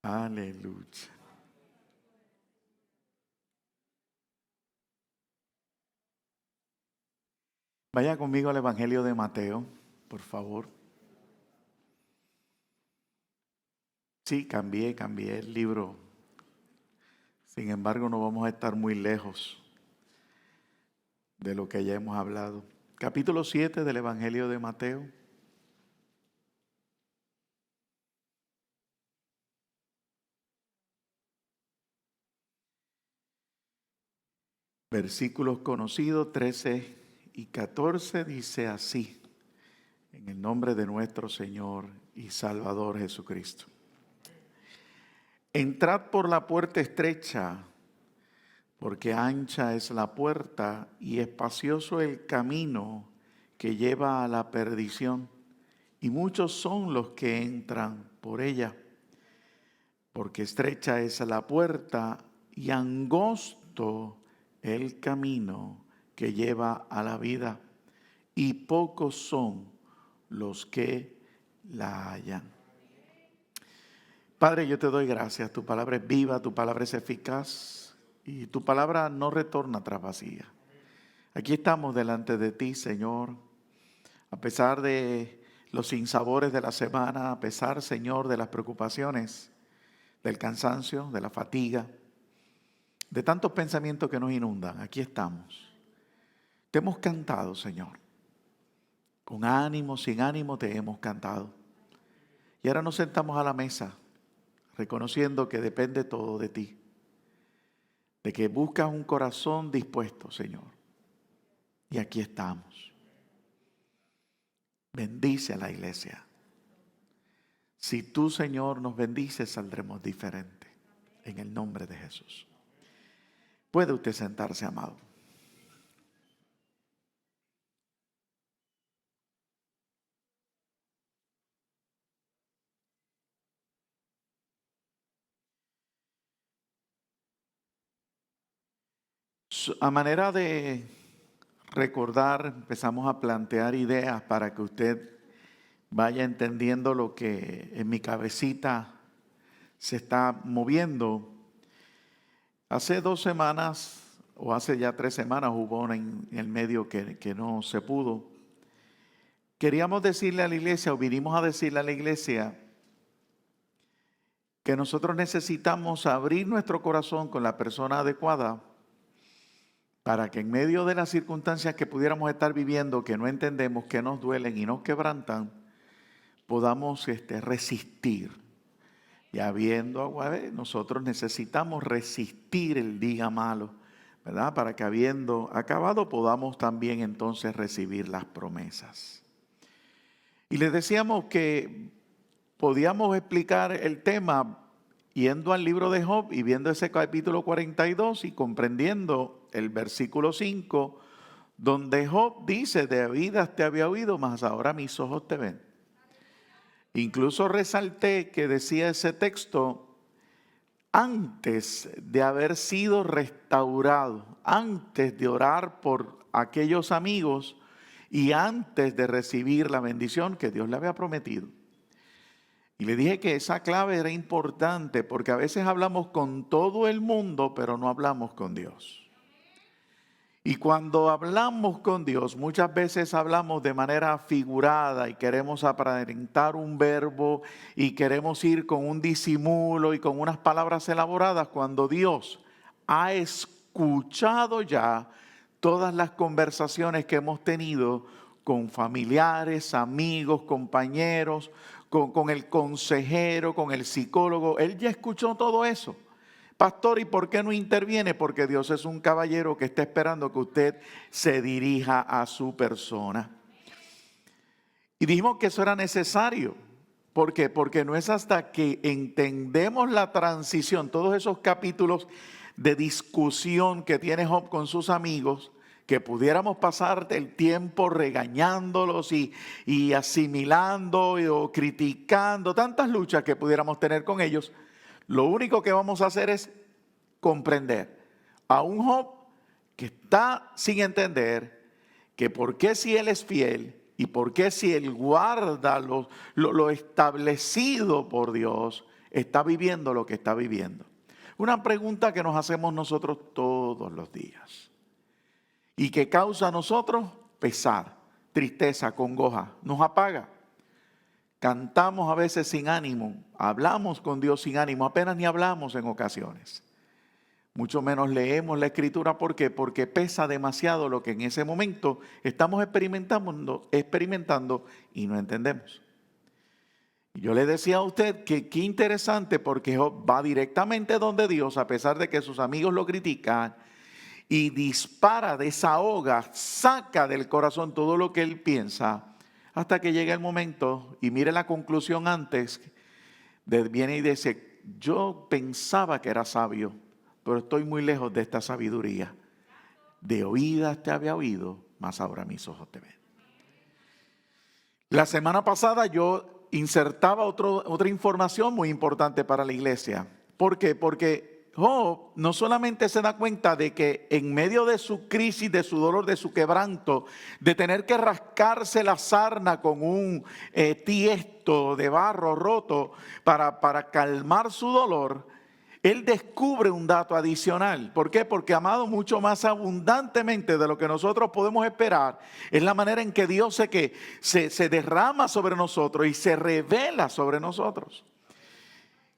Aleluya. Vaya conmigo al Evangelio de Mateo, por favor. Sí, cambié el libro. Sin embargo, no vamos a estar muy lejos de lo que ya hemos hablado. Capítulo 7 del Evangelio de Mateo. Versículos conocidos 13 y 14 dice así, en el nombre de nuestro Señor y Salvador Jesucristo. Entrad por la puerta estrecha, porque ancha es la puerta y espacioso el camino que lleva a la perdición, y muchos son los que entran por ella. Porque estrecha es la puerta y angosto el camino que lleva a la vida, y pocos son los que la hallan. Padre, yo te doy gracias. Tu palabra es viva, tu palabra es eficaz y tu palabra no retorna tras vacía. Aquí estamos delante de ti, Señor, a pesar de los sinsabores de la semana, a pesar, Señor, de las preocupaciones, del cansancio, de la fatiga, de tantos pensamientos que nos inundan. Aquí estamos. Te hemos cantado, Señor. Con ánimo, sin ánimo te hemos cantado. Y ahora nos sentamos a la mesa, reconociendo que depende todo de ti. De que buscas un corazón dispuesto, Señor. Y aquí estamos. Bendice a la iglesia. Si tú, Señor, nos bendices, saldremos diferente. En el nombre de Jesús. Puede usted sentarse, amado. A manera de recordar, empezamos a plantear ideas para que usted vaya entendiendo lo que en mi cabecita se está moviendo. Hace 2 semanas, o hace ya 3 semanas, hubo una en el medio que no se pudo. Queríamos decirle a la iglesia, o vinimos a decirle a la iglesia, que nosotros necesitamos abrir nuestro corazón con la persona adecuada para que en medio de las circunstancias que pudiéramos estar viviendo, que no entendemos, que nos duelen y nos quebrantan, podamos resistir. Y habiendo, nosotros necesitamos resistir el día malo, ¿verdad? Para que habiendo acabado podamos también entonces recibir las promesas. Y les decíamos que podíamos explicar el tema yendo al libro de Job y viendo ese capítulo 42 y comprendiendo el versículo 5, donde Job dice: de oídas te había oído, mas ahora mis ojos te ven. Incluso resalté que decía ese texto antes de haber sido restaurado, antes de orar por aquellos amigos y antes de recibir la bendición que Dios le había prometido. Y le dije que esa clave era importante porque a veces hablamos con todo el mundo, pero no hablamos con Dios. Y cuando hablamos con Dios, muchas veces hablamos de manera figurada y queremos aparentar un verbo y queremos ir con un disimulo y con unas palabras elaboradas, cuando Dios ha escuchado ya todas las conversaciones que hemos tenido con familiares, amigos, compañeros, con el consejero, con el psicólogo. Él ya escuchó todo eso. Pastor, ¿y por qué no interviene? Porque Dios es un caballero que está esperando que usted se dirija a su persona. Y dijimos que eso era necesario. ¿Por qué? Porque no es hasta que entendemos la transición, todos esos capítulos de discusión que tiene Job con sus amigos, que pudiéramos pasar el tiempo regañándolos y asimilando o criticando, tantas luchas que pudiéramos tener con ellos. Lo único que vamos a hacer es comprender a un Job que está sin entender que por qué si él es fiel y por qué si él guarda lo establecido por Dios, está viviendo lo que está viviendo? Una pregunta que nos hacemos nosotros todos los días y que causa a nosotros pesar, tristeza, congoja, nos apaga. Cantamos a veces sin ánimo, hablamos con Dios sin ánimo, apenas ni hablamos en ocasiones. Mucho menos leemos la Escritura. ¿Por qué? Porque pesa demasiado lo que en ese momento estamos experimentando y no entendemos. Yo le decía a usted que qué interesante, porque Job va directamente donde Dios, a pesar de que sus amigos lo critican, y dispara, desahoga, saca del corazón todo lo que él piensa, hasta que llega el momento, y mire la conclusión antes, viene y dice: yo pensaba que era sabio, pero estoy muy lejos de esta sabiduría. De oídas te había oído, mas ahora mis ojos te ven. La semana pasada yo insertaba otra información muy importante para la iglesia. ¿Por qué? Porque Job no solamente se da cuenta de que en medio de su crisis, de su dolor, de su quebranto, de tener que rascarse la sarna con un tiesto de barro roto para calmar su dolor, él descubre un dato adicional. ¿Por qué? Porque, amado, mucho más abundantemente de lo que nosotros podemos esperar es la manera en que Dios se derrama sobre nosotros y se revela sobre nosotros.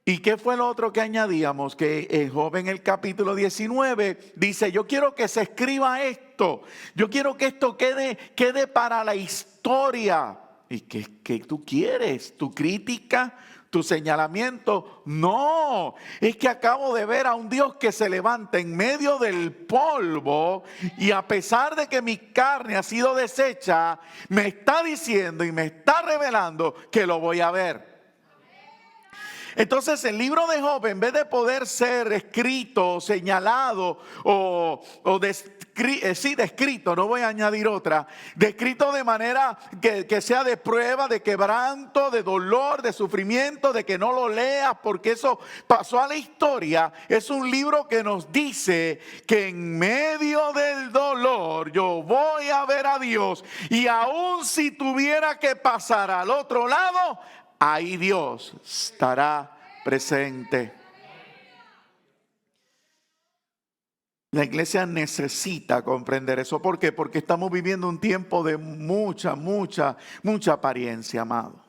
¿Y qué fue lo otro que añadíamos? Que Job en el capítulo 19 dice: yo quiero que se escriba esto, yo quiero que esto quede para la historia. ¿Y qué tú quieres? ¿Tu crítica? ¿Tu señalamiento? No, es que acabo de ver a un Dios que se levanta en medio del polvo, y a pesar de que mi carne ha sido deshecha, me está diciendo y me está revelando que lo voy a ver. Entonces el libro de Job, en vez de poder ser escrito, señalado descrito, no voy a añadir otra, descrito de manera que sea de prueba, de quebranto, de dolor, de sufrimiento, de que no lo leas porque eso pasó a la historia, es un libro que nos dice que en medio del dolor yo voy a ver a Dios, y aun si tuviera que pasar al otro lado, ahí Dios estará presente. La iglesia necesita comprender eso. ¿Por qué? Porque estamos viviendo un tiempo de mucha apariencia, amado.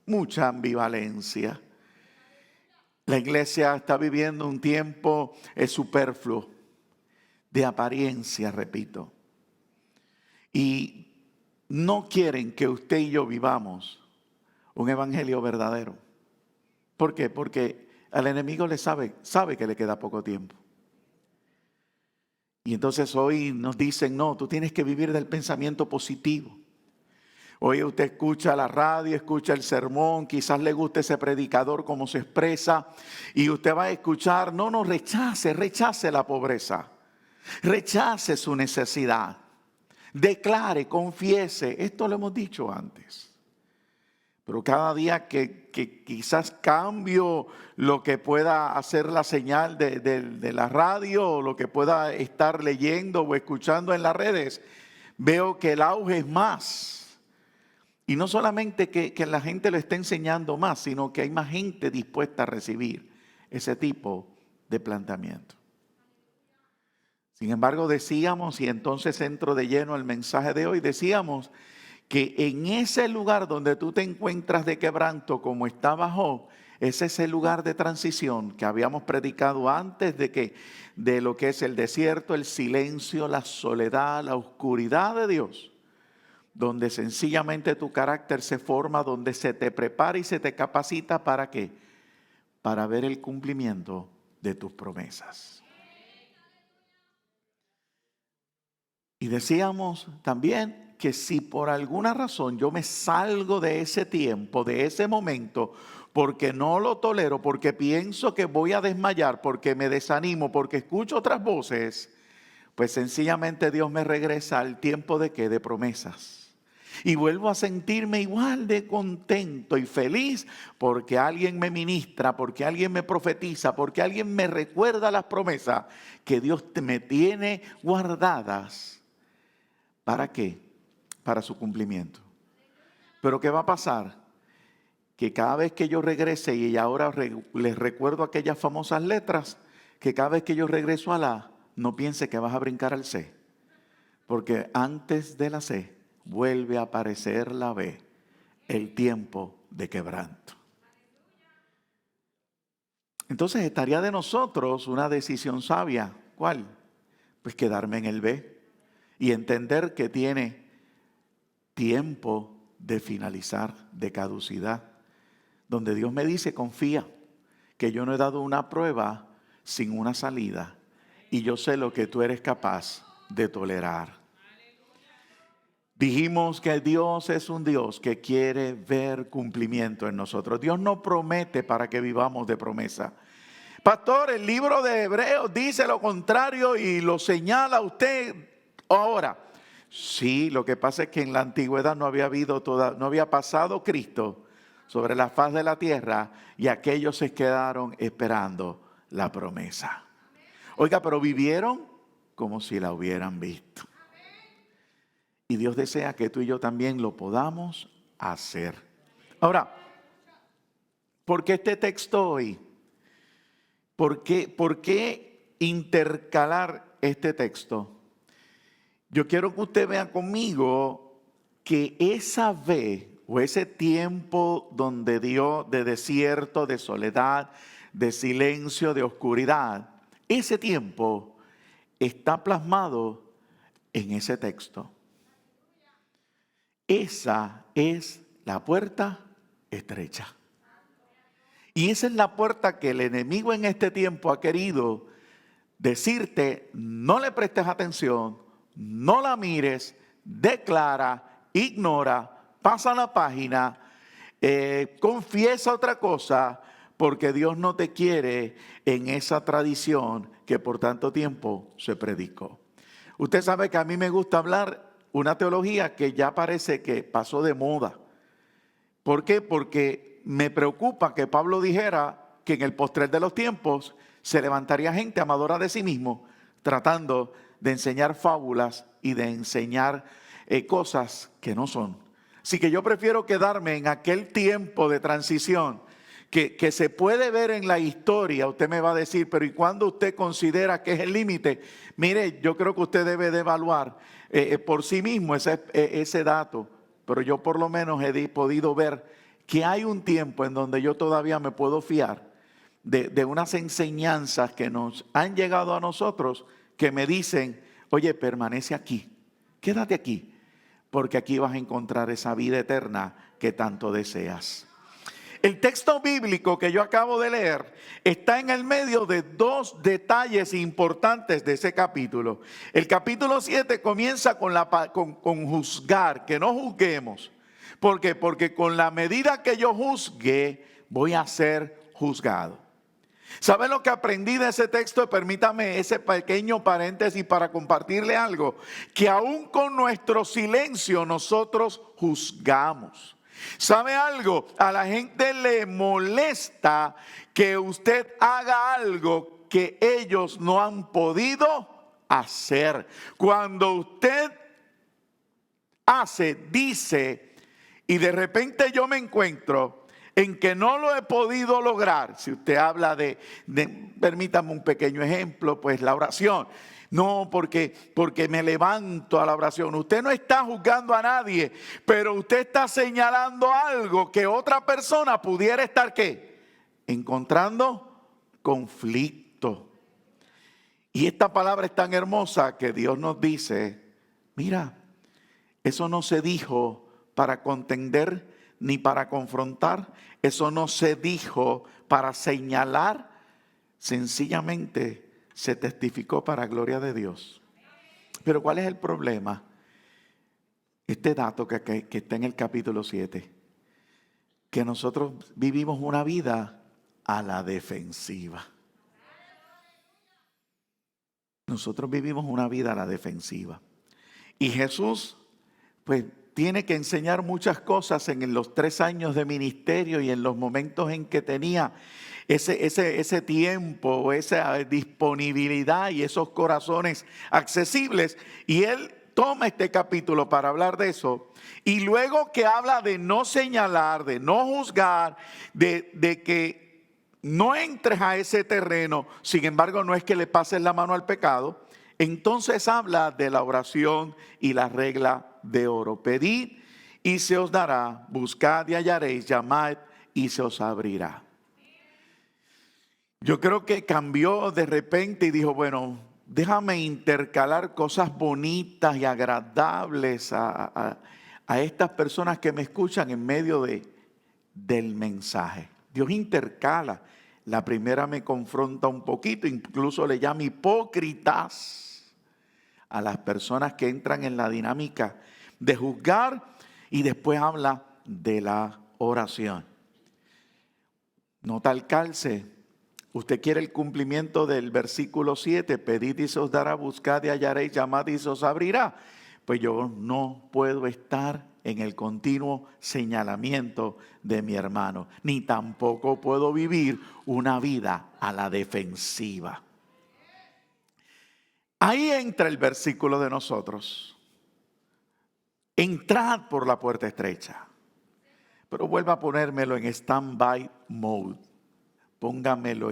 Mucha ambivalencia. La iglesia está viviendo un tiempo superfluo, de apariencia, repito. Y no quieren que usted y yo vivamos un evangelio verdadero. ¿Por qué? Porque al enemigo sabe que le queda poco tiempo. Y entonces hoy nos dicen: no, tú tienes que vivir del pensamiento positivo. Hoy usted escucha la radio, escucha el sermón, quizás le guste ese predicador como se expresa, y usted va a escuchar: no, rechace la pobreza, rechace su necesidad, declare, confiese. Esto lo hemos dicho antes. Pero cada día que quizás cambio lo que pueda hacer la señal de la radio, o lo que pueda estar leyendo o escuchando en las redes, veo que el auge es más. Y no solamente que la gente lo esté enseñando más, sino que hay más gente dispuesta a recibir ese tipo de planteamiento. Sin embargo, decíamos, y entonces entro de lleno al mensaje de hoy, decíamos que en ese lugar donde tú te encuentras de quebranto, como estaba Job, es ese lugar de transición que habíamos predicado antes de lo que es el desierto, el silencio, la soledad, la oscuridad de Dios, donde sencillamente tu carácter se forma, donde se te prepara y se te capacita. ¿Para qué? Para ver el cumplimiento de tus promesas. Y decíamos también que si por alguna razón yo me salgo de ese tiempo, de ese momento, porque no lo tolero, porque pienso que voy a desmayar, porque me desanimo, porque escucho otras voces, pues sencillamente Dios me regresa al tiempo de ¿qué? De promesas. Y vuelvo a sentirme igual de contento y feliz porque alguien me ministra, porque alguien me profetiza, porque alguien me recuerda las promesas que Dios me tiene guardadas. ¿Para qué? Para su cumplimiento. Pero ¿qué va a pasar? que cada vez que yo regrese, y ahora les recuerdo aquellas famosas letras, que cada vez que yo regreso a la A, no piense que vas a brincar al C. Porque antes de la C, vuelve a aparecer la B, el tiempo de quebranto. Entonces estaría de nosotros una decisión sabia. ¿Cuál? Pues quedarme en el B y entender que tiene tiempo de finalizar, de caducidad. Donde Dios me dice, confía, que yo no he dado una prueba sin una salida. Y yo sé lo que tú eres capaz de tolerar. Dijimos que Dios es un Dios que quiere ver cumplimiento en nosotros. Dios no promete para que vivamos de promesa. Pastor, el libro de Hebreos dice lo contrario y lo señala usted ahora. Sí, lo que pasa es que en la antigüedad no había pasado Cristo sobre la faz de la tierra y aquellos se quedaron esperando la promesa. Oiga, pero vivieron como si la hubieran visto. Y Dios desea que tú y yo también lo podamos hacer. Ahora, ¿por qué este texto hoy? ¿Por qué intercalar este texto? Yo quiero que usted vea conmigo que esa vez o ese tiempo donde Dios, de desierto, de soledad, de silencio, de oscuridad, ese tiempo está plasmado en ese texto. Esa es la puerta estrecha. Y esa es la puerta que el enemigo en este tiempo ha querido decirte, no le prestes atención, no la mires, declara, ignora, pasa la página, confiesa otra cosa, porque Dios no te quiere en esa tradición que por tanto tiempo se predicó. Usted sabe que a mí me gusta hablar una teología que ya parece que pasó de moda. ¿Por qué? Porque me preocupa que Pablo dijera que en el postrer de los tiempos se levantaría gente amadora de sí mismo, tratando de enseñar fábulas y de enseñar cosas que no son. Así que yo prefiero quedarme en aquel tiempo de transición que se puede ver en la historia. Usted me va a decir, pero ¿y cuándo usted considera que es el límite? Mire, yo creo que usted debe de evaluar por sí mismo ese dato. Pero yo por lo menos he podido ver que hay un tiempo en donde yo todavía me puedo fiar de unas enseñanzas que nos han llegado a nosotros que me dicen, oye, permanece aquí, quédate aquí, porque aquí vas a encontrar esa vida eterna que tanto deseas. El texto bíblico que yo acabo de leer está en el medio de dos detalles importantes de ese capítulo. El capítulo 7 comienza con juzgar, que no juzguemos. ¿Por qué? Porque con la medida que yo juzgue, voy a ser juzgado. ¿Saben lo que aprendí de ese texto? Permítame ese pequeño paréntesis para compartirle algo. Que aún con nuestro silencio nosotros juzgamos. ¿Sabe algo? A la gente le molesta que usted haga algo que ellos no han podido hacer. Cuando usted hace, dice, y de repente yo me encuentro en que no lo he podido lograr. Si usted habla permítame un pequeño ejemplo, pues la oración. No, porque me levanto a la oración. Usted no está juzgando a nadie, pero usted está señalando algo que otra persona pudiera estar, ¿qué? Encontrando conflicto. Y esta palabra es tan hermosa que Dios nos dice, mira, eso no se dijo para contender ni para confrontar. Eso no se dijo para señalar. Sencillamente se testificó para gloria de Dios. Pero ¿cuál es el problema? Este dato que está en el capítulo 7. Que nosotros vivimos una vida a la defensiva. Nosotros vivimos una vida a la defensiva. Y Jesús, pues, tiene que enseñar muchas cosas en los 3 años de ministerio y en los momentos en que tenía ese tiempo, esa disponibilidad y esos corazones accesibles. Y él toma este capítulo para hablar de eso. Y luego que habla de no señalar, de no juzgar, de que no entres a ese terreno, sin embargo no es que le pases la mano al pecado, entonces habla de la oración y la regla de oro. Pedid y se os dará, buscad y hallaréis, llamad y se os abrirá. Yo creo que cambió de repente y dijo, bueno, déjame intercalar cosas bonitas y agradables a estas personas que me escuchan en medio del mensaje. Dios intercala. La primera me confronta un poquito, incluso le llama hipócritas a las personas que entran en la dinámica de juzgar, y después habla de la oración. Nota el calce. Usted quiere el cumplimiento del versículo 7, pedid y se os dará, buscad y hallaréis, llamad y se os abrirá. Pues yo no puedo estar en el continuo señalamiento de mi hermano, ni tampoco puedo vivir una vida a la defensiva. Ahí entra el versículo de nosotros. Entrad por la puerta estrecha. Pero vuelva a ponérmelo en stand-by mode. Póngamelo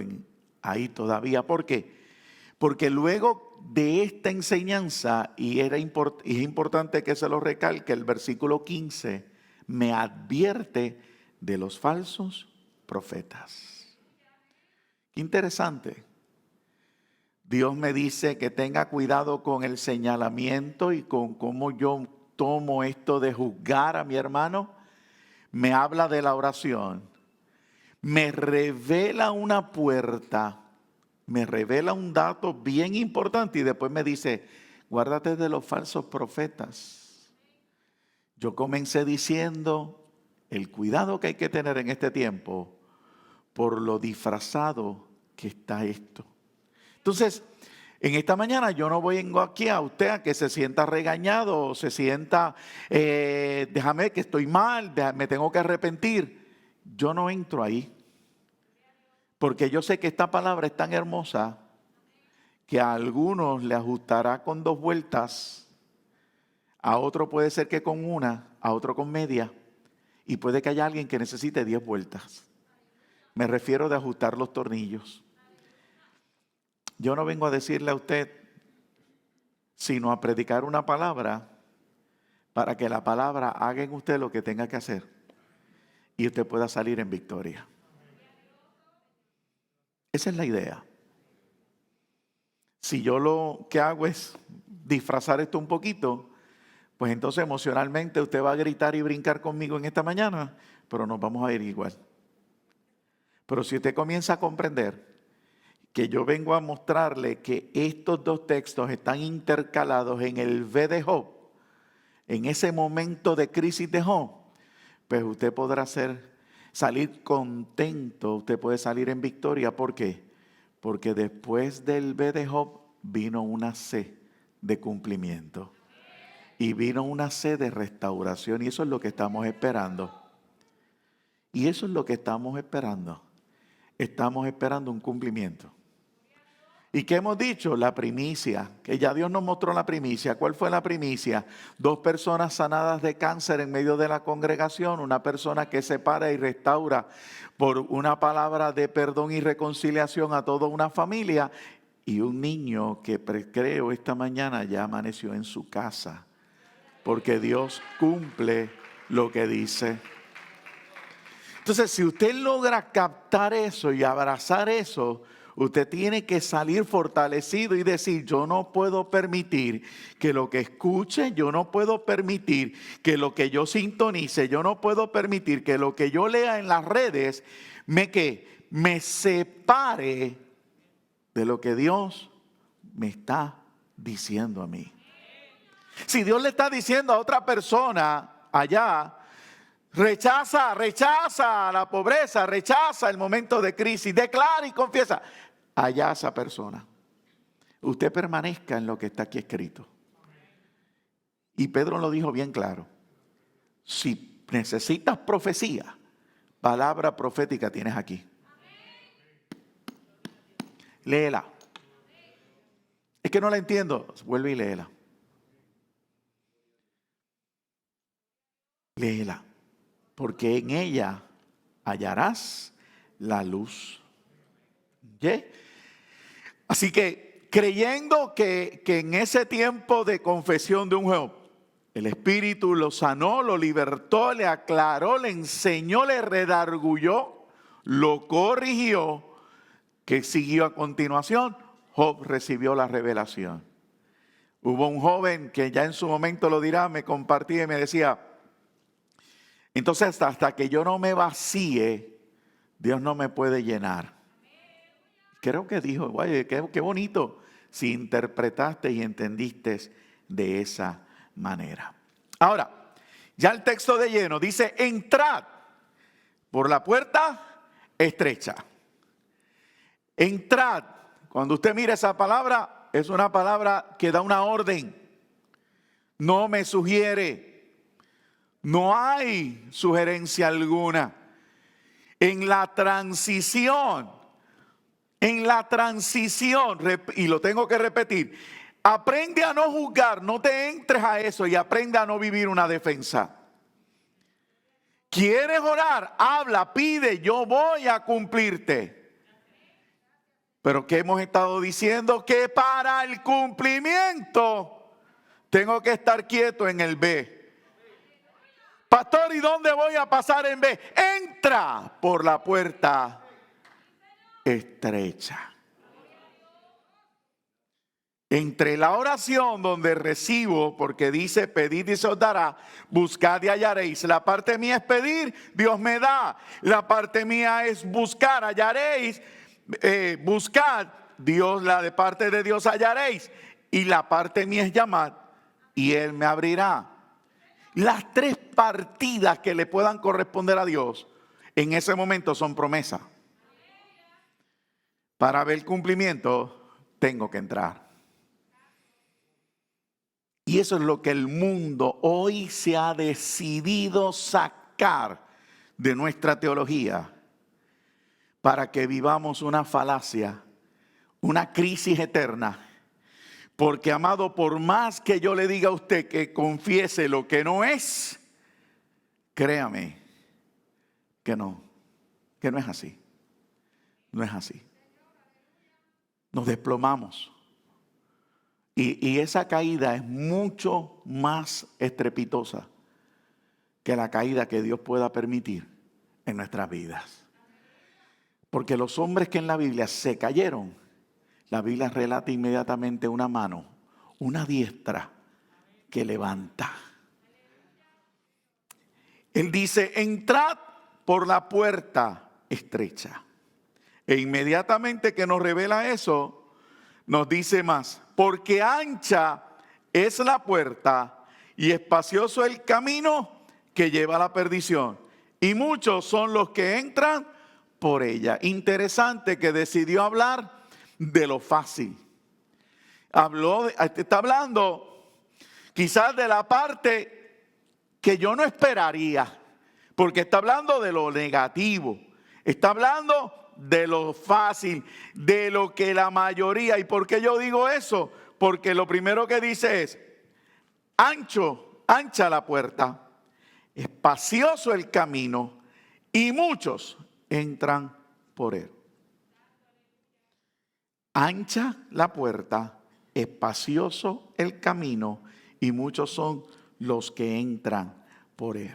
ahí todavía. ¿Por qué? Porque luego de esta enseñanza, y es importante que se lo recalque, el versículo 15 me advierte de los falsos profetas. Qué interesante. Dios me dice que tenga cuidado con el señalamiento y con cómo yo tomo esto de juzgar a mi hermano. Me habla de la oración. Me revela una puerta, me revela un dato bien importante y después me dice, guárdate de los falsos profetas. Yo comencé diciendo el cuidado que hay que tener en este tiempo por lo disfrazado que está esto. Entonces, en esta mañana yo no vengo aquí a usted a que se sienta regañado o se sienta, déjame que estoy mal, me tengo que arrepentir. Yo no entro ahí, porque yo sé que esta palabra es tan hermosa que a algunos le ajustará con 2 vueltas, a otro puede ser que con una, a otro con media, y puede que haya alguien que necesite 10 vueltas. Me refiero de ajustar los tornillos. Yo no vengo a decirle a usted, sino a predicar una palabra para que la palabra haga en usted lo que tenga que hacer y usted pueda salir en victoria. Esa es la idea. Si yo lo que hago es disfrazar esto un poquito, pues entonces emocionalmente usted va a gritar y brincar conmigo en esta mañana, pero nos vamos a ir igual. Pero si usted comienza a comprender que yo vengo a mostrarle que estos 2 textos están intercalados en el V de Job, en ese momento de crisis de Job, pues usted podrá salir contento, usted puede salir en victoria. ¿Por qué? Porque después del V de Job vino una C de cumplimiento. Y vino una C de restauración. Y eso es lo que estamos esperando. Y eso es lo que estamos esperando. Estamos esperando un cumplimiento. ¿Y qué hemos dicho? La primicia, que ya Dios nos mostró la primicia. ¿Cuál fue la primicia? 2 personas sanadas de cáncer en medio de la congregación, una persona que separa y restaura por una palabra de perdón y reconciliación a toda una familia, y un niño que creo esta mañana ya amaneció en su casa, porque Dios cumple lo que dice. Entonces, si usted logra captar eso y abrazar eso, usted tiene que salir fortalecido y decir, yo no puedo permitir que lo que escuche, yo no puedo permitir que lo que yo sintonice, yo no puedo permitir que lo que yo lea en las redes me separe de lo que Dios me está diciendo a mí. Si Dios le está diciendo a otra persona allá, rechaza la pobreza, rechaza el momento de crisis, declara y confiesa, allá esa persona. Usted permanezca en lo que está aquí escrito. Y Pedro lo dijo bien claro. Si necesitas profecía, palabra profética tienes aquí. Léela. Es que no la entiendo. Vuelve y léela. Léela, porque en ella hallarás la luz. ¿Okay? Así que creyendo que en ese tiempo de confesión de un Job, el Espíritu lo sanó, lo libertó, le aclaró, le enseñó, le redarguyó, lo corrigió, que siguió a continuación, Job recibió la revelación. Hubo un joven que ya en su momento lo dirá, me compartía y me decía, entonces hasta que yo no me vacíe, Dios no me puede llenar. Creo que dijo, oye, qué bonito si interpretaste y entendiste de esa manera. Ahora, ya el texto de lleno dice, entrad por la puerta estrecha. Entrad, cuando usted mira esa palabra, es una palabra que da una orden. No me sugiere, no hay sugerencia alguna. En la transición, y lo tengo que repetir, aprende a no juzgar, no te entres a eso y aprende a no vivir una defensa. ¿Quieres orar? Habla, pide, yo voy a cumplirte. Pero ¿qué hemos estado diciendo? Que para el cumplimiento tengo que estar quieto en el B. Pastor, ¿y dónde voy a pasar en B? Entra por la puerta estrecha. Entre la oración donde recibo, porque dice pedid y se os dará, buscad y hallaréis. La parte mía es pedir, Dios me da. La parte mía es buscar, hallaréis. Buscad, Dios, la de parte de Dios hallaréis. Y la parte mía es llamar y Él me abrirá. Las tres partidas que le puedan corresponder a Dios en ese momento son promesas. Para ver el cumplimiento tengo que entrar. Y eso es lo que el mundo hoy se ha decidido sacar de nuestra teología para que vivamos una falacia, una crisis eterna. Porque, amado, por más que yo le diga a usted que confiese lo que no es, créame que no es así. No es así. Nos desplomamos. Y esa caída es mucho más estrepitosa que la caída que Dios pueda permitir en nuestras vidas. Porque los hombres que en la Biblia se cayeron, la Biblia relata inmediatamente una mano, una diestra que levanta. Él dice, entrad por la puerta estrecha. E inmediatamente que nos revela eso, nos dice más, porque ancha es la puerta y espacioso el camino que lleva a la perdición. Y muchos son los que entran por ella. Interesante que decidió hablar de lo fácil. Está hablando quizás de la parte que yo no esperaría, porque está hablando de lo negativo. Está hablando de lo fácil, de lo que la mayoría. ¿Y por qué yo digo eso? Porque lo primero que dice es, ancha la puerta, espacioso el camino, y muchos entran por él. Ancha la puerta, espacioso el camino, y muchos son los que entran por él.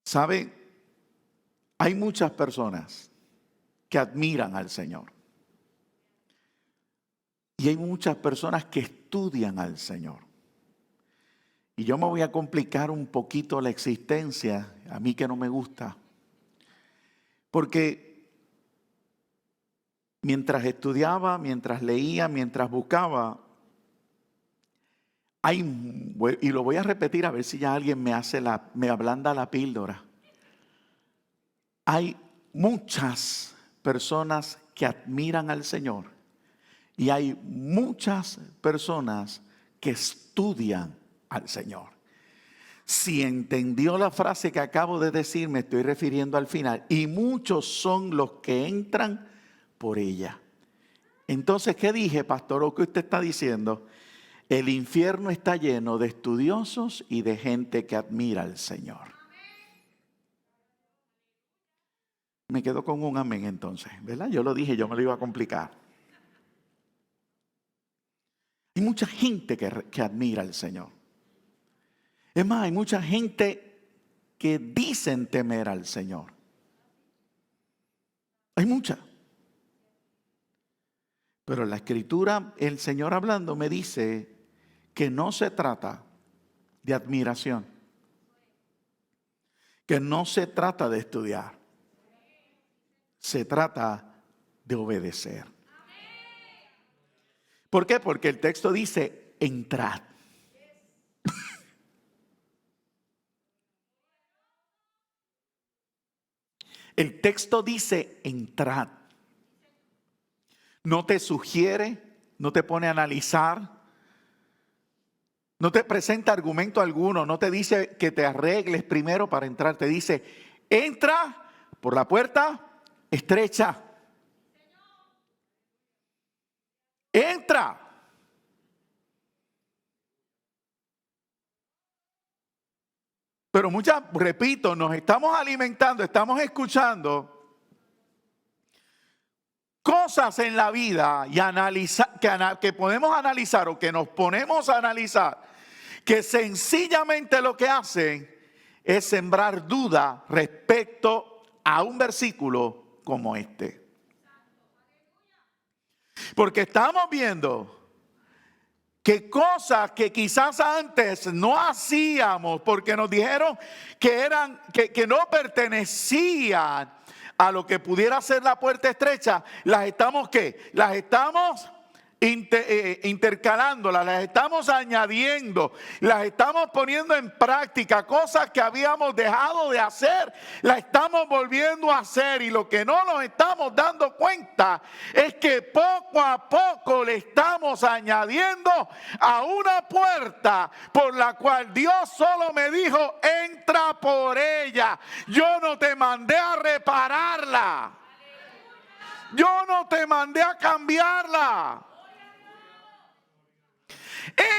¿Sabe? Hay muchas personas que admiran al Señor. Y hay muchas personas que estudian al Señor. Y yo me voy a complicar un poquito la existencia, a mí que no me gusta. Porque mientras estudiaba, mientras leía, mientras buscaba, y lo voy a repetir a ver si ya alguien me ablanda la píldora. Hay muchas personas que admiran al Señor y hay muchas personas que estudian al Señor. Si entendió la frase que acabo de decir, me estoy refiriendo al final. Y muchos son los que entran por ella. Entonces, ¿qué dije, pastor? ¿O qué usted está diciendo? El infierno está lleno de estudiosos y de gente que admira al Señor. Me quedo con un amén entonces, ¿verdad? Yo lo dije, yo me lo iba a complicar. Hay mucha gente que admira al Señor. Es más, hay mucha gente que dicen temer al Señor. Hay mucha. Pero en la Escritura, el Señor hablando me dice que no se trata de admiración, que no se trata de estudiar, se trata de obedecer. ¿Por qué? Porque el texto dice, entrad. El texto dice, entrad. No te sugiere, no te pone a analizar, no te presenta argumento alguno, no te dice que te arregles primero para entrar. Te dice, entra por la puerta estrecha. Entra. Pero repito, nos estamos alimentando, estamos escuchando cosas en la vida y que podemos analizar o que nos ponemos a analizar, que sencillamente lo que hacen es sembrar duda respecto a un versículo como este. Porque estamos viendo que cosas que quizás antes no hacíamos porque nos dijeron que no pertenecían a lo que pudiera ser la puerta estrecha, las estamos intercalándolas, las estamos añadiendo, las estamos poniendo en práctica. Cosas que habíamos dejado de hacer, las estamos volviendo a hacer, y lo que no nos estamos dando cuenta es que poco a poco le estamos añadiendo a una puerta por la cual Dios solo me dijo, entra por ella. Yo no te mandé a repararla, yo no te mandé a cambiarla.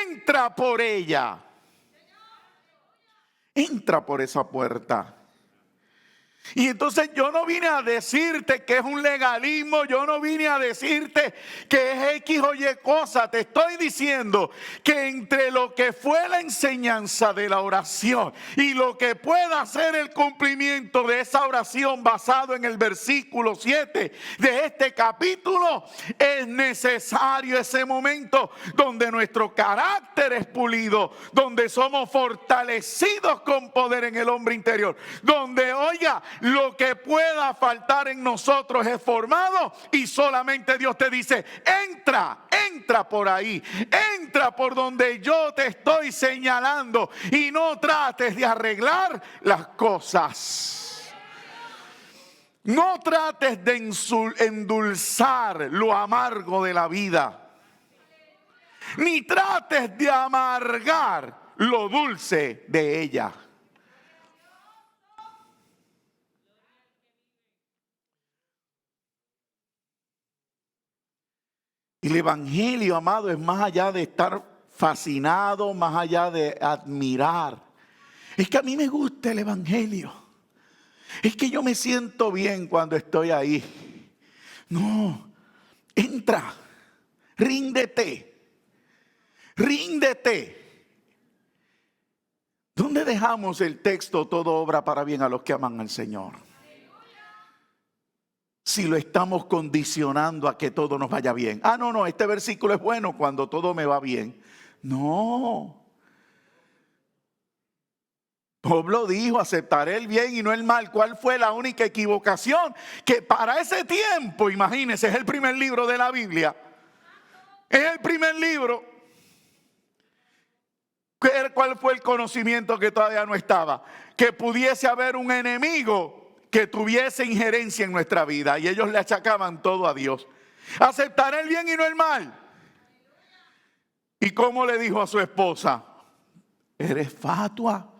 Entra por ella. Entra por esa puerta. Y entonces yo no vine a decirte que es un legalismo, yo no vine a decirte que es X o Y cosa. Te estoy diciendo que entre lo que fue la enseñanza de la oración y lo que pueda ser el cumplimiento de esa oración basado en el versículo 7 de este capítulo, es necesario ese momento donde nuestro carácter es pulido, donde somos fortalecidos con poder en el hombre interior, donde, oiga, lo que pueda faltar en nosotros es formado, y solamente Dios te dice, entra por ahí, entra por donde yo te estoy señalando, y no trates de arreglar las cosas. No trates de endulzar lo amargo de la vida, ni trates de amargar lo dulce de ella. Y el evangelio, amado, es más allá de estar fascinado, más allá de admirar. Es que a mí me gusta el evangelio. Es que yo me siento bien cuando estoy ahí. No, entra, ríndete, ríndete. ¿Dónde dejamos el texto, todo obra para bien a los que aman al Señor? Si lo estamos condicionando a que todo nos vaya bien. No, este versículo es bueno cuando todo me va bien. No. Pablo dijo, aceptaré el bien y no el mal. ¿Cuál fue la única equivocación? Que para ese tiempo, imagínense, es el primer libro de la Biblia. Es el primer libro. ¿Cuál fue el conocimiento que todavía no estaba? Que pudiese haber un enemigo que tuviese injerencia en nuestra vida, y ellos le achacaban todo a Dios. Aceptaré el bien y no el mal. ¿Y cómo le dijo a su esposa? Eres fatua.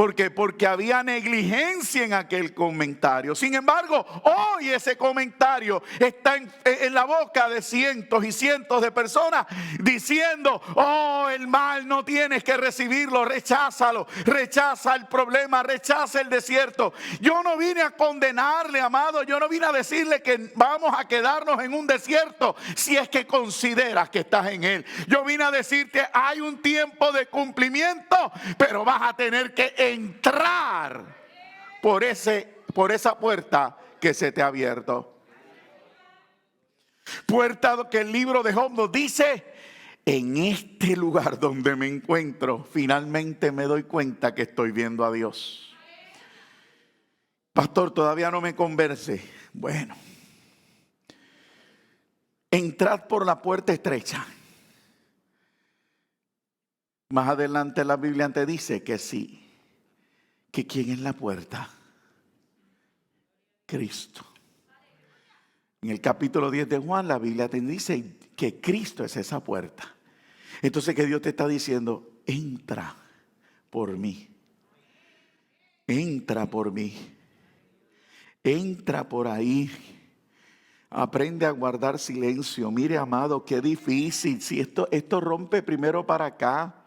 Porque había negligencia en aquel comentario. Sin embargo, hoy ese comentario está en la boca de cientos y cientos de personas diciendo: oh, el mal no tienes que recibirlo, recházalo, rechaza el problema, rechaza el desierto. Yo no vine a condenarle, amado, yo no vine a decirle que vamos a quedarnos en un desierto si es que consideras que estás en él. Yo vine a decirte: hay un tiempo de cumplimiento, pero vas a tener que entrar por esa puerta que se te ha abierto. Puerta que el libro de Job nos dice: en este lugar donde me encuentro, finalmente me doy cuenta que estoy viendo a Dios. Pastor, todavía no me convence. Bueno, entrad por la puerta estrecha. Más adelante la Biblia te dice que sí. ¿Que quién es la puerta? Cristo. En el capítulo 10 de Juan, la Biblia te dice que Cristo es esa puerta. Entonces, que Dios te está diciendo: entra por mí. Entra por mí. Entra por ahí. Aprende a guardar silencio. Mire, amado, qué difícil. Si esto rompe primero para acá.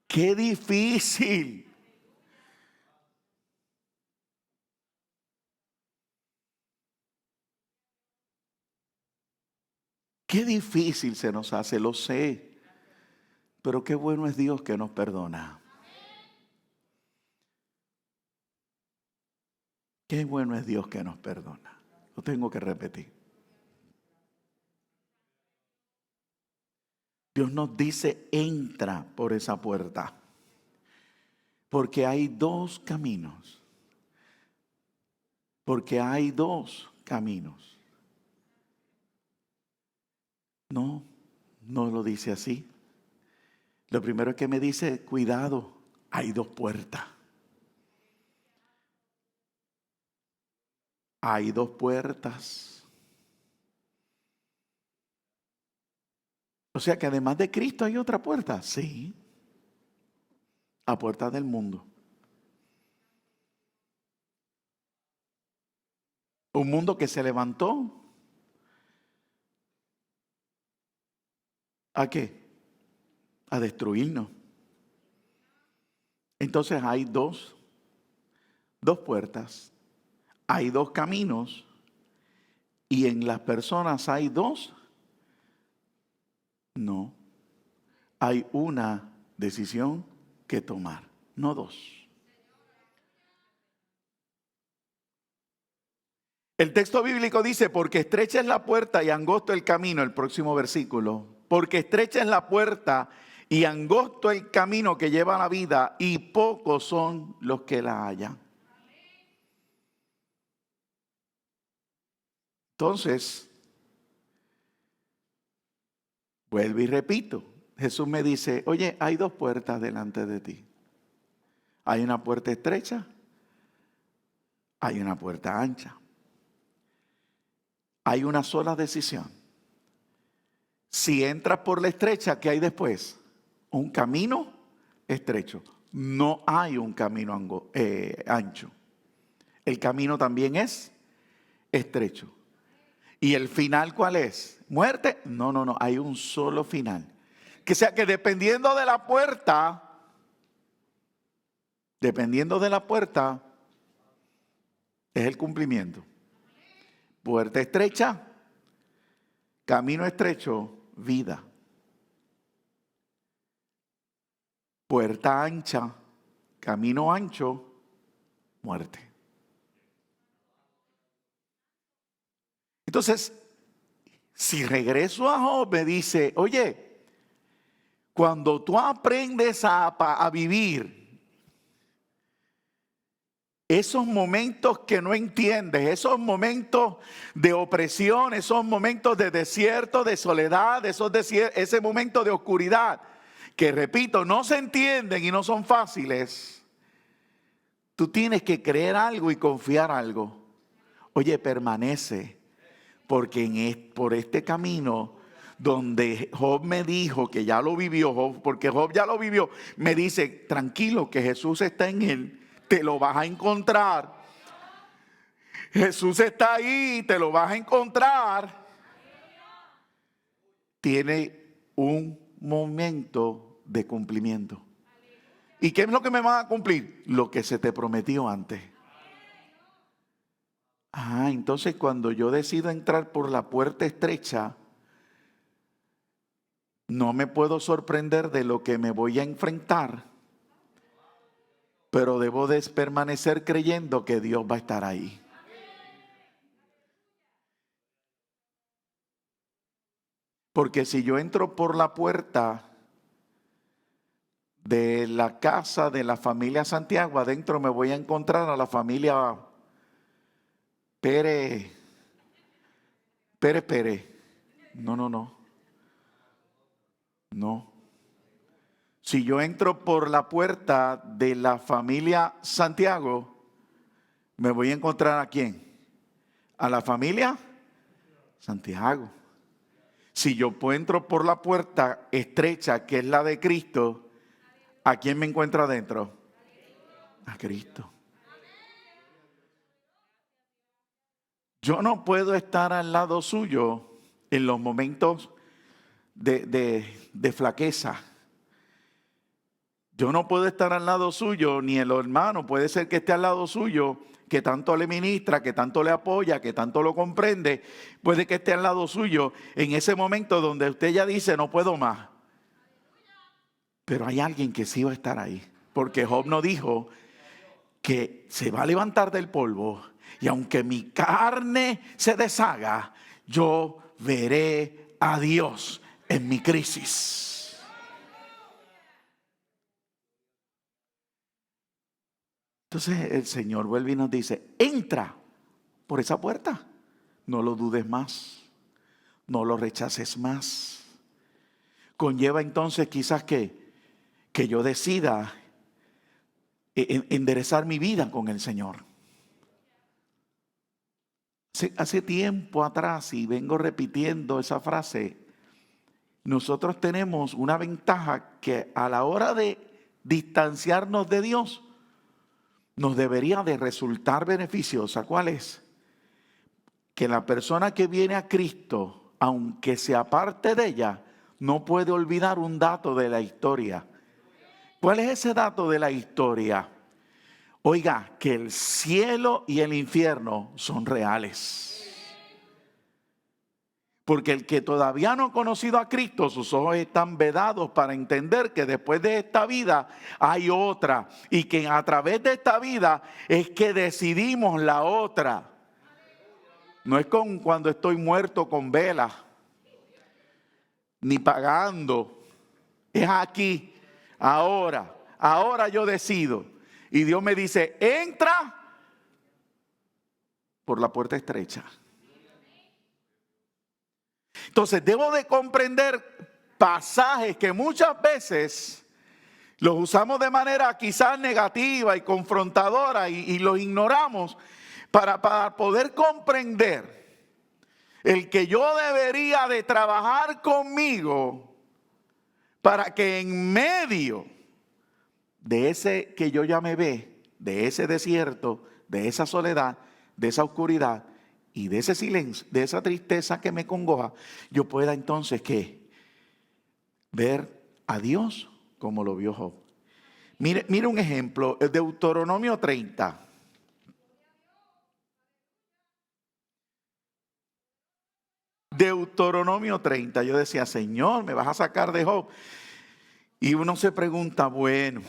Qué difícil. Qué difícil se nos hace, lo sé. Pero qué bueno es Dios que nos perdona. Qué bueno es Dios que nos perdona. Lo tengo que repetir. Dios nos dice: entra por esa puerta. Porque hay dos caminos. Porque hay dos caminos. No lo dice así. Lo primero es que me dice: cuidado, hay dos puertas. Hay dos puertas. O sea que además de Cristo hay otra puerta. Sí. La puerta del mundo. Un mundo que se levantó. ¿A qué? A destruirnos. Entonces hay dos puertas. Hay dos caminos. Y en las personas hay dos. No. Hay una decisión que tomar, no dos. El texto bíblico dice: porque estrecha es la puerta y angosto el camino, el próximo versículo. Porque estrecha es la puerta y angosto el camino que lleva a la vida, y pocos son los que la hallan. Entonces, vuelvo y repito. Jesús me dice: oye, hay dos puertas delante de ti. Hay una puerta estrecha, hay una puerta ancha. Hay una sola decisión. Si entras por la estrecha, ¿qué hay después? Un camino estrecho. No hay un camino ancho. El camino también es estrecho. ¿Y el final cuál es? ¿Muerte? No. Hay un solo final. Que sea que dependiendo de la puerta, es el cumplimiento. Puerta estrecha, camino estrecho, vida. Puerta ancha, camino ancho, muerte. Entonces, si regreso a Job, me dice: oye, cuando tú aprendes a vivir esos momentos que no entiendes, esos momentos de opresión, esos momentos de desierto, de soledad, ese momento de oscuridad, que repito, no se entienden y no son fáciles, tú tienes que creer algo y confiar algo. Oye, permanece, porque por este camino donde Job me dijo que ya lo vivió, Job, porque Job ya lo vivió, me dice, tranquilo, que Jesús está en él, te lo vas a encontrar. Jesús está ahí, te lo vas a encontrar. Tiene un momento de cumplimiento. ¿Y qué es lo que me van a cumplir? Lo que se te prometió antes. Entonces cuando yo decido entrar por la puerta estrecha, no me puedo sorprender de lo que me voy a enfrentar, pero debo de permanecer creyendo que Dios va a estar ahí. Porque si yo entro por la puerta de la casa de la familia Santiago, adentro me voy a encontrar a la familia Pérez. No. Si yo entro por la puerta de la familia Santiago, me voy a encontrar ¿a quién? A la familia Santiago. Si yo entro por la puerta estrecha, que es la de Cristo, ¿a quién me encuentro adentro? A Cristo. Yo no puedo estar al lado suyo en los momentos de flaqueza. Yo no puedo estar al lado suyo, ni el hermano puede ser que esté al lado suyo, que tanto le ministra, que tanto le apoya, que tanto lo comprende. Puede que esté al lado suyo en ese momento donde usted ya dice, no puedo más. Pero hay alguien que sí va a estar ahí. Porque Job no dijo que se va a levantar del polvo y aunque mi carne se deshaga, yo veré a Dios en mi crisis. Entonces el Señor vuelve y nos dice, entra por esa puerta. No lo dudes más. No lo rechaces más. Conlleva entonces quizás que yo decida enderezar mi vida con el Señor. Hace tiempo atrás, y vengo repitiendo esa frase, nosotros tenemos una ventaja que a la hora de distanciarnos de Dios, nos debería de resultar beneficiosa. ¿Cuál es? Que la persona que viene a Cristo, aunque se aparte de ella, no puede olvidar un dato de la historia. ¿Cuál es ese dato de la historia? Oiga, que el cielo y el infierno son reales. Porque el que todavía no ha conocido a Cristo, sus ojos están vedados para entender que después de esta vida hay otra. Y que a través de esta vida es que decidimos la otra. No es con cuando estoy muerto con velas, ni pagando. Es aquí, ahora. Ahora yo decido. Y Dios me dice, entra por la puerta estrecha. Entonces debo de comprender pasajes que muchas veces los usamos de manera quizás negativa y confrontadora y los ignoramos para poder comprender el que yo debería de trabajar conmigo para que en medio de ese que yo ya me ve, de ese desierto, de esa soledad, de esa oscuridad y de ese silencio, de esa tristeza que me congoja, yo pueda entonces ¿qué? Ver a Dios como lo vio Job. Mire un ejemplo, Deuteronomio 30. Deuteronomio 30, yo decía, Señor, ¿me vas a sacar de Job? Y uno se pregunta, bueno,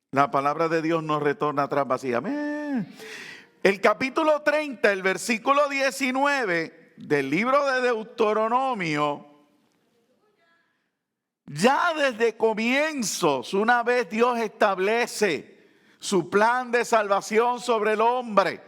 la palabra de Dios no retorna atrás vacía. El capítulo 30, el versículo 19 del libro de Deuteronomio, ya desde comienzos, una vez Dios establece su plan de salvación sobre el hombre,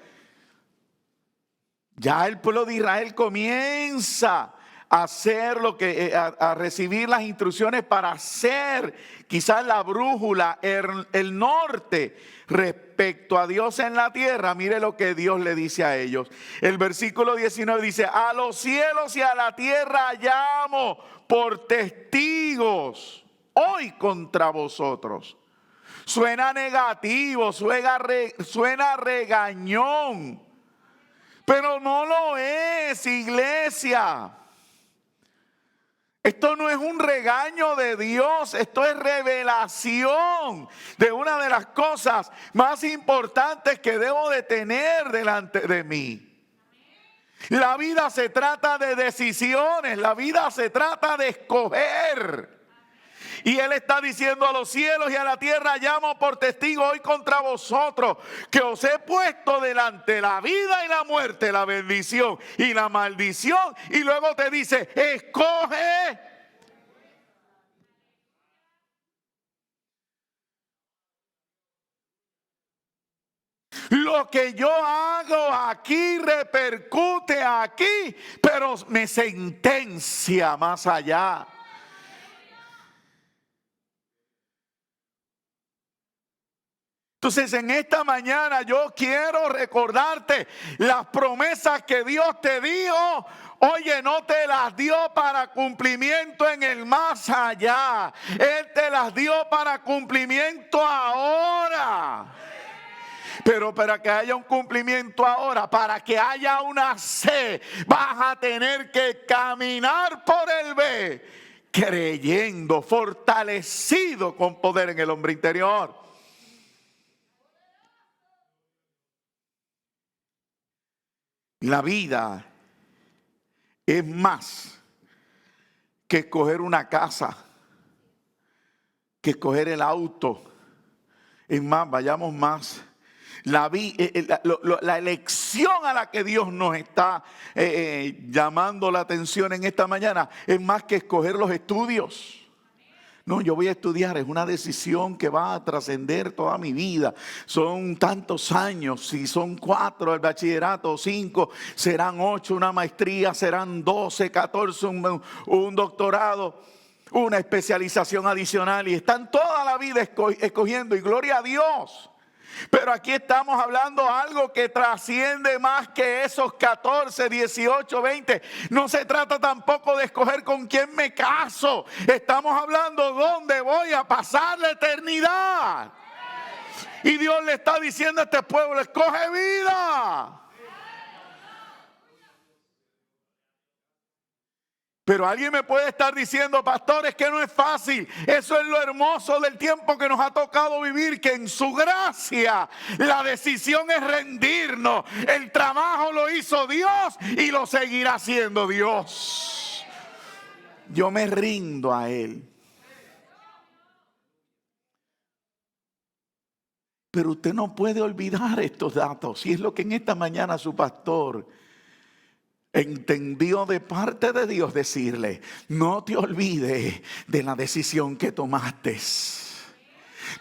ya el pueblo de Israel comienza hacer lo que, a recibir las instrucciones para hacer quizás la brújula, el norte respecto a Dios en la tierra. Mire lo que Dios le dice a ellos. El versículo 19 dice: a los cielos y a la tierra llamo por testigos hoy contra vosotros. Suena negativo, suena regañón, pero no lo es, iglesia. Esto no es un regaño de Dios, esto es revelación de una de las cosas más importantes que debo de tener delante de mí. La vida se trata de decisiones, la vida se trata de escoger. Y Él está diciendo: a los cielos y a la tierra llamo por testigo hoy contra vosotros, que os he puesto delante la vida y la muerte, la bendición y la maldición. Y luego te dice: escoge. Lo que yo hago aquí repercute aquí, pero me sentencia más allá. Entonces, en esta mañana yo quiero recordarte las promesas que Dios te dio. Oye, no te las dio para cumplimiento en el más allá. Él te las dio para cumplimiento ahora. Pero para que haya un cumplimiento ahora, para que haya una C, vas a tener que caminar por el B, creyendo, fortalecido con poder en el hombre interior. La vida es más que escoger una casa, que escoger el auto. Es más, vayamos más. La elección a la que Dios nos está llamando la atención en esta mañana es más que escoger los estudios. No, yo voy a estudiar, es una decisión que va a trascender toda mi vida. Son tantos años, si son 4 el bachillerato, 5, serán 8 una maestría, serán 12, 14 un doctorado, una especialización adicional, y están toda la vida escogiendo, y gloria a Dios. Pero aquí estamos hablando algo que trasciende más que esos 14, 18, 20. No se trata tampoco de escoger con quién me caso. Estamos hablando dónde voy a pasar la eternidad. Y Dios le está diciendo a este pueblo: escoge vida. Pero alguien me puede estar diciendo: pastor, es que no es fácil. Eso es lo hermoso del tiempo que nos ha tocado vivir, que en su gracia la decisión es rendirnos. El trabajo lo hizo Dios y lo seguirá haciendo Dios. Yo me rindo a Él. Pero usted no puede olvidar estos datos, y es lo que en esta mañana su pastor entendió de parte de Dios decirle: no te olvides de la decisión que tomaste.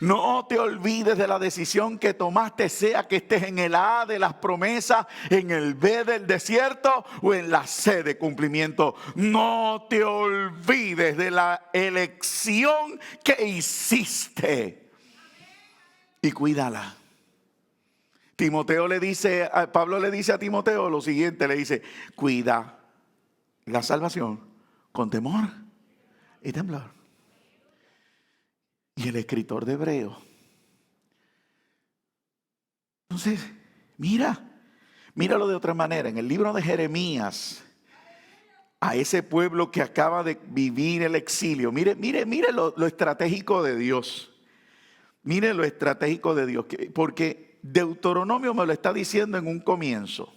No te olvides de la decisión que tomaste, sea que estés en el A de las promesas, en el B del desierto o en la C de cumplimiento. No te olvides de la elección que hiciste y cuídala. Timoteo le dice, Pablo le dice a Timoteo lo siguiente, le dice: cuida la salvación con temor y temblor. Y el escritor de Hebreos, entonces, míralo de otra manera. En el libro de Jeremías, a ese pueblo que acaba de vivir el exilio, mire lo estratégico de Dios. Mire lo estratégico de Dios, porque Deuteronomio me lo está diciendo en un comienzo.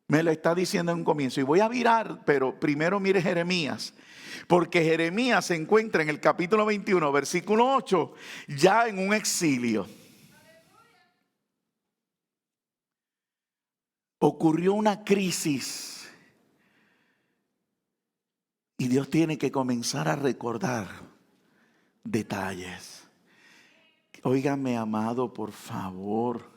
Me lo está diciendo en un comienzo. Y voy a virar, pero primero mire Jeremías. Porque Jeremías se encuentra en el capítulo 21, versículo 8, ya en un exilio. Ocurrió una crisis. Y Dios tiene que comenzar a recordar detalles. Óigame, amado, por favor.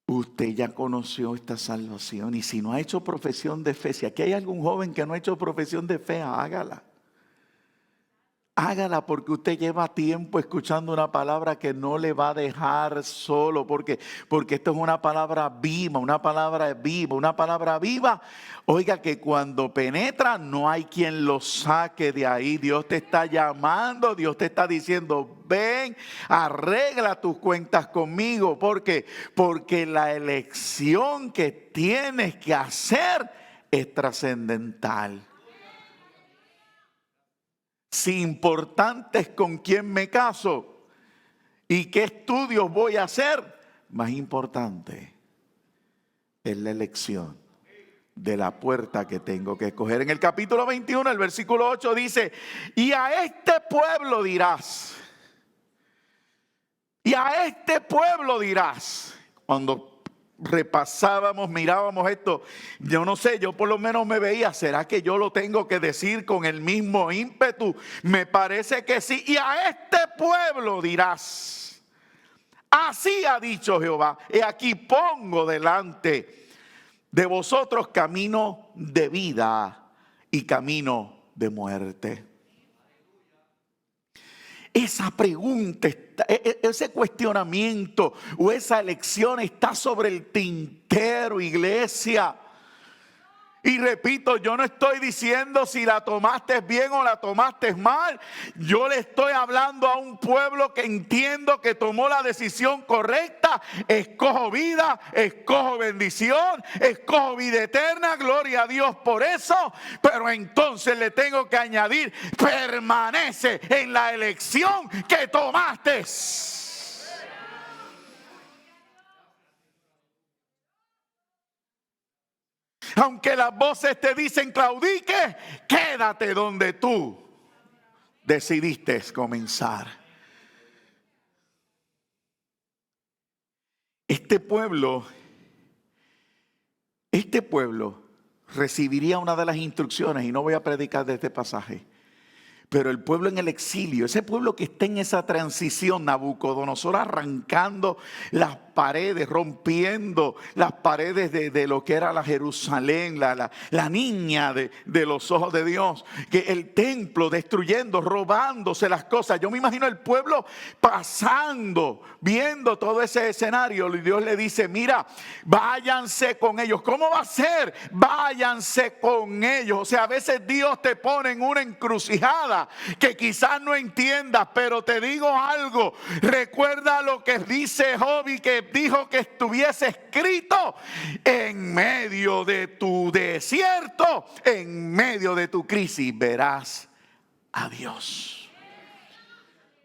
Usted ya conoció esta salvación y si no ha hecho profesión de fe, si aquí hay algún joven que no ha hecho profesión de fe, hágala. Hágala porque usted lleva tiempo escuchando una palabra que no le va a dejar solo. Porque esto es una palabra viva, una palabra viva, una palabra viva. Oiga, que cuando penetra no hay quien lo saque de ahí. Dios te está llamando, Dios te está diciendo, ven, arregla tus cuentas conmigo. Porque la elección que tienes que hacer es trascendental. Si importante es con quién me caso y qué estudios voy a hacer, más importante es la elección de la puerta que tengo que escoger. En el capítulo 21, el versículo 8 dice, y a este pueblo dirás, cuando repasábamos, mirábamos esto, yo no sé, yo por lo menos me veía, ¿será que yo lo tengo que decir con el mismo ímpetu? Me parece que sí. Y a este pueblo dirás, así ha dicho Jehová, he aquí pongo delante de vosotros camino de vida y camino de muerte. Esa pregunta, ese cuestionamiento o esa elección está sobre el tintero, iglesia. Y repito, yo no estoy diciendo si la tomaste bien o la tomaste mal. Yo le estoy hablando a un pueblo que entiendo que tomó la decisión correcta. Escojo vida, escojo bendición, escojo vida eterna. Gloria a Dios por eso. Pero entonces le tengo que añadir, permanece en la elección que tomaste. Aunque las voces te dicen claudique, quédate donde tú decidiste comenzar. Este pueblo recibiría una de las instrucciones, y no voy a predicar de este pasaje, pero el pueblo en el exilio, ese pueblo que está en esa transición, Nabucodonosor arrancando las paredes, rompiendo las paredes de lo que era la Jerusalén, la niña de los ojos de Dios, que el templo destruyendo, robándose las cosas. Yo me imagino el pueblo pasando, viendo todo ese escenario, y Dios le dice, mira, váyanse con ellos. ¿Cómo va a ser? Váyanse con ellos. O sea, a veces Dios te pone en una encrucijada que quizás no entiendas, pero te digo algo, recuerda lo que dice Job y que dijo que estuviese escrito: en medio de tu desierto, en medio de tu crisis, verás a Dios.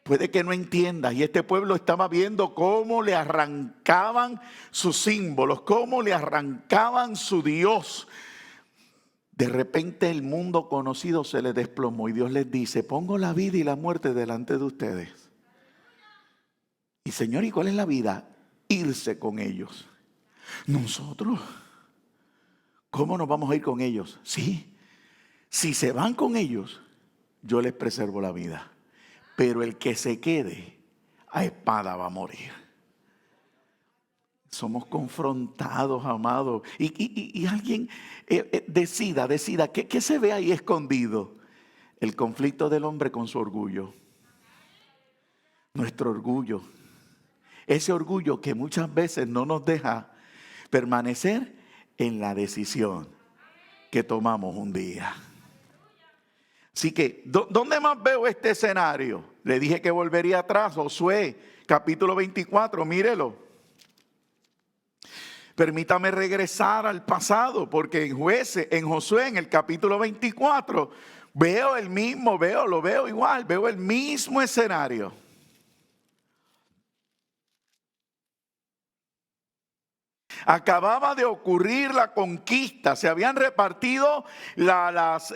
Puede que no entiendas, y este pueblo estaba viendo cómo le arrancaban sus símbolos, cómo le arrancaban su Dios. De repente el mundo conocido se les desplomó y Dios les dice: pongo la vida y la muerte delante de ustedes. Y Señor, ¿y cuál es la vida? Irse con ellos. Nosotros, ¿cómo nos vamos a ir con ellos? Sí, si se van con ellos, yo les preservo la vida. Pero el que se quede, a espada va a morir. Somos confrontados, amados. Y alguien decida, ¿qué se ve ahí escondido? El conflicto del hombre con su orgullo. Nuestro orgullo. Ese orgullo que muchas veces no nos deja permanecer en la decisión que tomamos un día. Así que, ¿dónde más veo este escenario? Le dije que volvería atrás. Josué, capítulo 24, mírelo. Permítame regresar al pasado, porque en Josué, en el capítulo 24, lo veo igual, veo el mismo escenario. Acababa de ocurrir la conquista. Se habían repartido las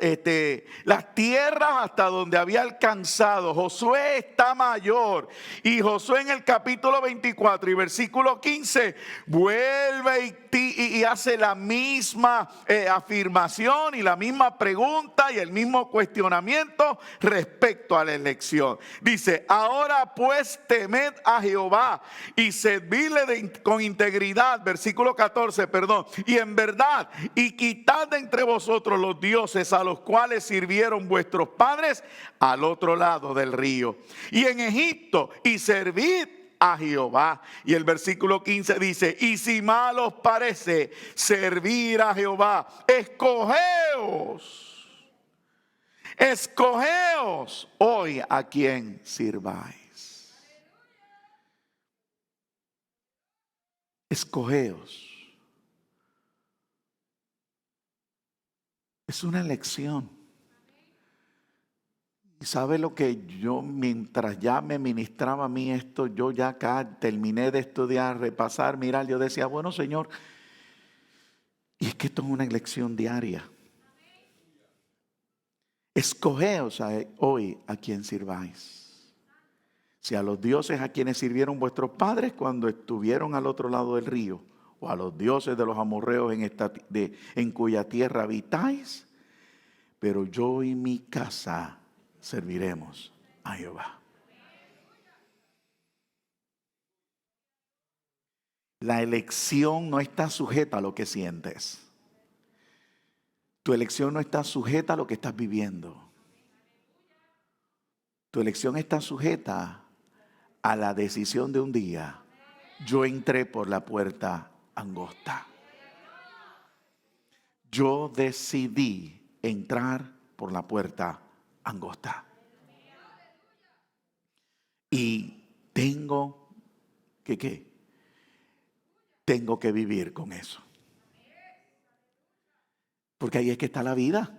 tierras hasta donde había alcanzado. Josué está mayor. Y Josué en el capítulo 24 y versículo 15 vuelve y hace la misma afirmación y la misma pregunta y el mismo cuestionamiento respecto a la elección. Dice: ahora pues temed a Jehová y servidle con integridad, versículo 14, perdón, y en verdad, y quitad de entre vosotros los dioses a los cuales sirvieron vuestros padres al otro lado del río y en Egipto, y servid a Jehová. Y el versículo 15 dice: y si mal os parece servir a Jehová, escogeos hoy a quien sirváis. Escogeos. Es una elección. Y sabe lo que yo, mientras ya me ministraba a mí esto, yo ya acá terminé de estudiar, repasar, mirar, yo decía: bueno, Señor, y es que esto es una elección diaria. Escogeos hoy a quien sirváis. Si a los dioses a quienes sirvieron vuestros padres cuando estuvieron al otro lado del río, o a los dioses de los amorreos en cuya tierra habitáis, pero yo y mi casa serviremos a Jehová. La elección no está sujeta a lo que sientes. Tu elección no está sujeta a lo que estás viviendo. Tu elección está sujeta a la decisión de un día. Yo entré por la puerta angosta. Yo decidí entrar por la puerta angosta. Y tengo que, ¿qué? Tengo que vivir con eso. Porque ahí es que está la vida.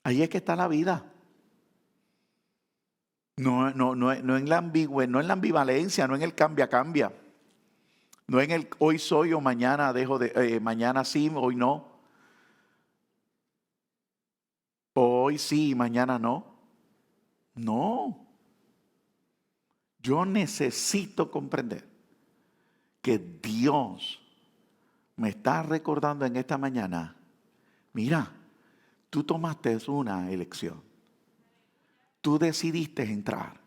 Ahí es que está la vida. No en la ambigüedad, no en la ambivalencia, no en el cambia. No en el hoy soy o mañana dejo de, mañana sí, hoy no. O hoy sí y mañana no. No. Yo necesito comprender que Dios me está recordando en esta mañana: mira, tú tomaste una elección. Tú decidiste entrar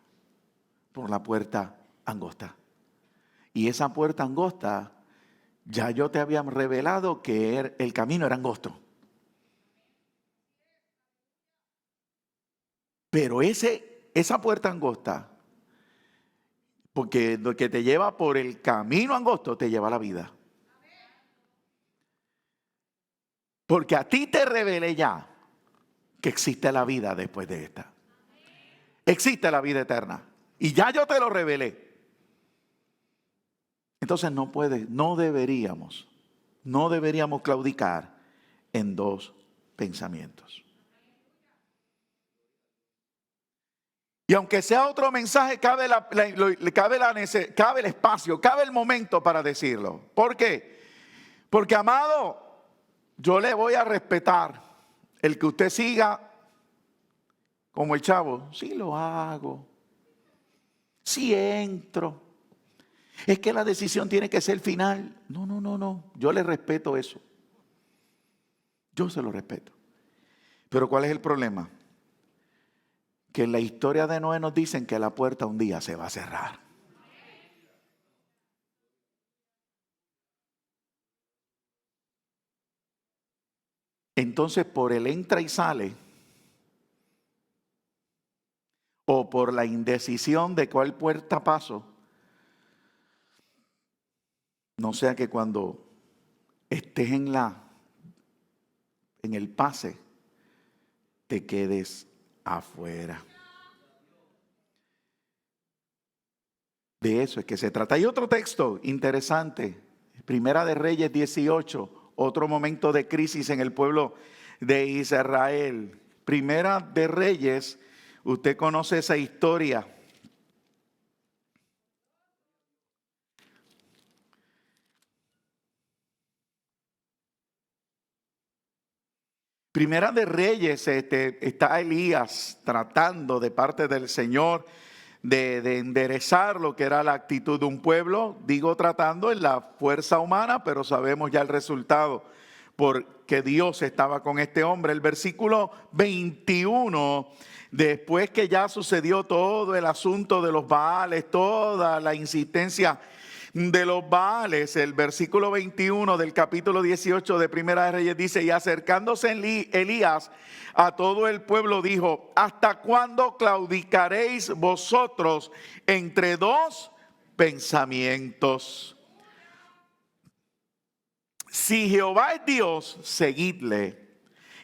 por la puerta angosta. Y esa puerta angosta, ya yo te había revelado que el camino era angosto. Pero esa puerta angosta, porque lo que te lleva por el camino angosto, te lleva a la vida. Porque a ti te revelé ya que existe la vida después de esta. Existe la vida eterna. Y ya yo te lo revelé. Entonces no deberíamos claudicar en dos pensamientos. Y aunque sea otro mensaje, cabe el espacio, cabe el momento para decirlo. ¿Por qué? Porque, amado, yo le voy a respetar el que usted siga como el chavo. Sí lo hago. Sí entro. Es que la decisión tiene que ser final. No. Yo le respeto eso. Yo se lo respeto. Pero ¿cuál es el problema? Que en la historia de Noé nos dicen que la puerta un día se va a cerrar. Entonces, por el entra y sale, o por la indecisión de cuál puerta paso, no sea que cuando estés en el pase, te quedes afuera. De eso es que se trata. Hay otro texto interesante, Primera de Reyes 18, otro momento de crisis en el pueblo de Israel. Primera de Reyes, usted conoce esa historia. Primera de Reyes, está Elías tratando de parte del Señor de enderezar lo que era la actitud de un pueblo. Digo tratando en la fuerza humana, pero sabemos ya el resultado, porque Dios estaba con este hombre. El versículo 21, después que ya sucedió todo el asunto de los Baales, toda la insistencia de los Baales, el versículo 21 del capítulo 18 de Primera de Reyes dice: y acercándose Elías a todo el pueblo dijo: ¿hasta cuándo claudicaréis vosotros entre dos pensamientos? Si Jehová es Dios, seguidle,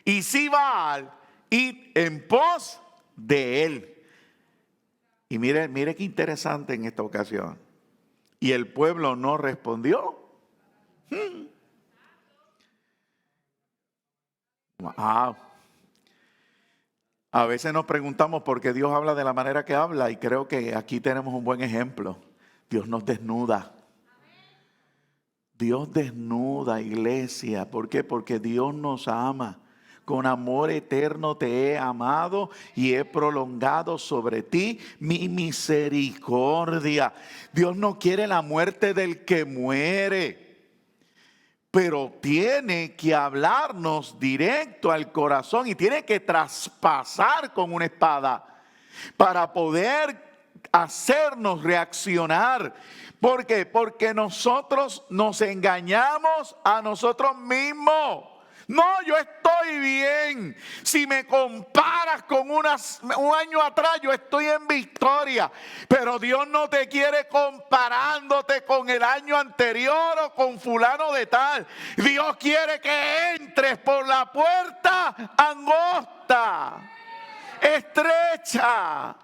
y si Baal, id en pos de él. Y mire qué interesante en esta ocasión. Y el pueblo no respondió. Wow. A veces nos preguntamos por qué Dios habla de la manera que habla, y creo que aquí tenemos un buen ejemplo. Dios nos desnuda. Dios desnuda, iglesia. ¿Por qué? Porque Dios nos ama. Con amor eterno te he amado y he prolongado sobre ti mi misericordia. Dios no quiere la muerte del que muere, pero tiene que hablarnos directo al corazón y tiene que traspasar con una espada para poder hacernos reaccionar. ¿Por qué? Porque nosotros nos engañamos a nosotros mismos. No, yo estoy bien. Si me comparas con un año atrás, yo estoy en victoria. Pero Dios no te quiere comparándote con el año anterior o con fulano de tal. Dios quiere que entres por la puerta angosta, estrecha.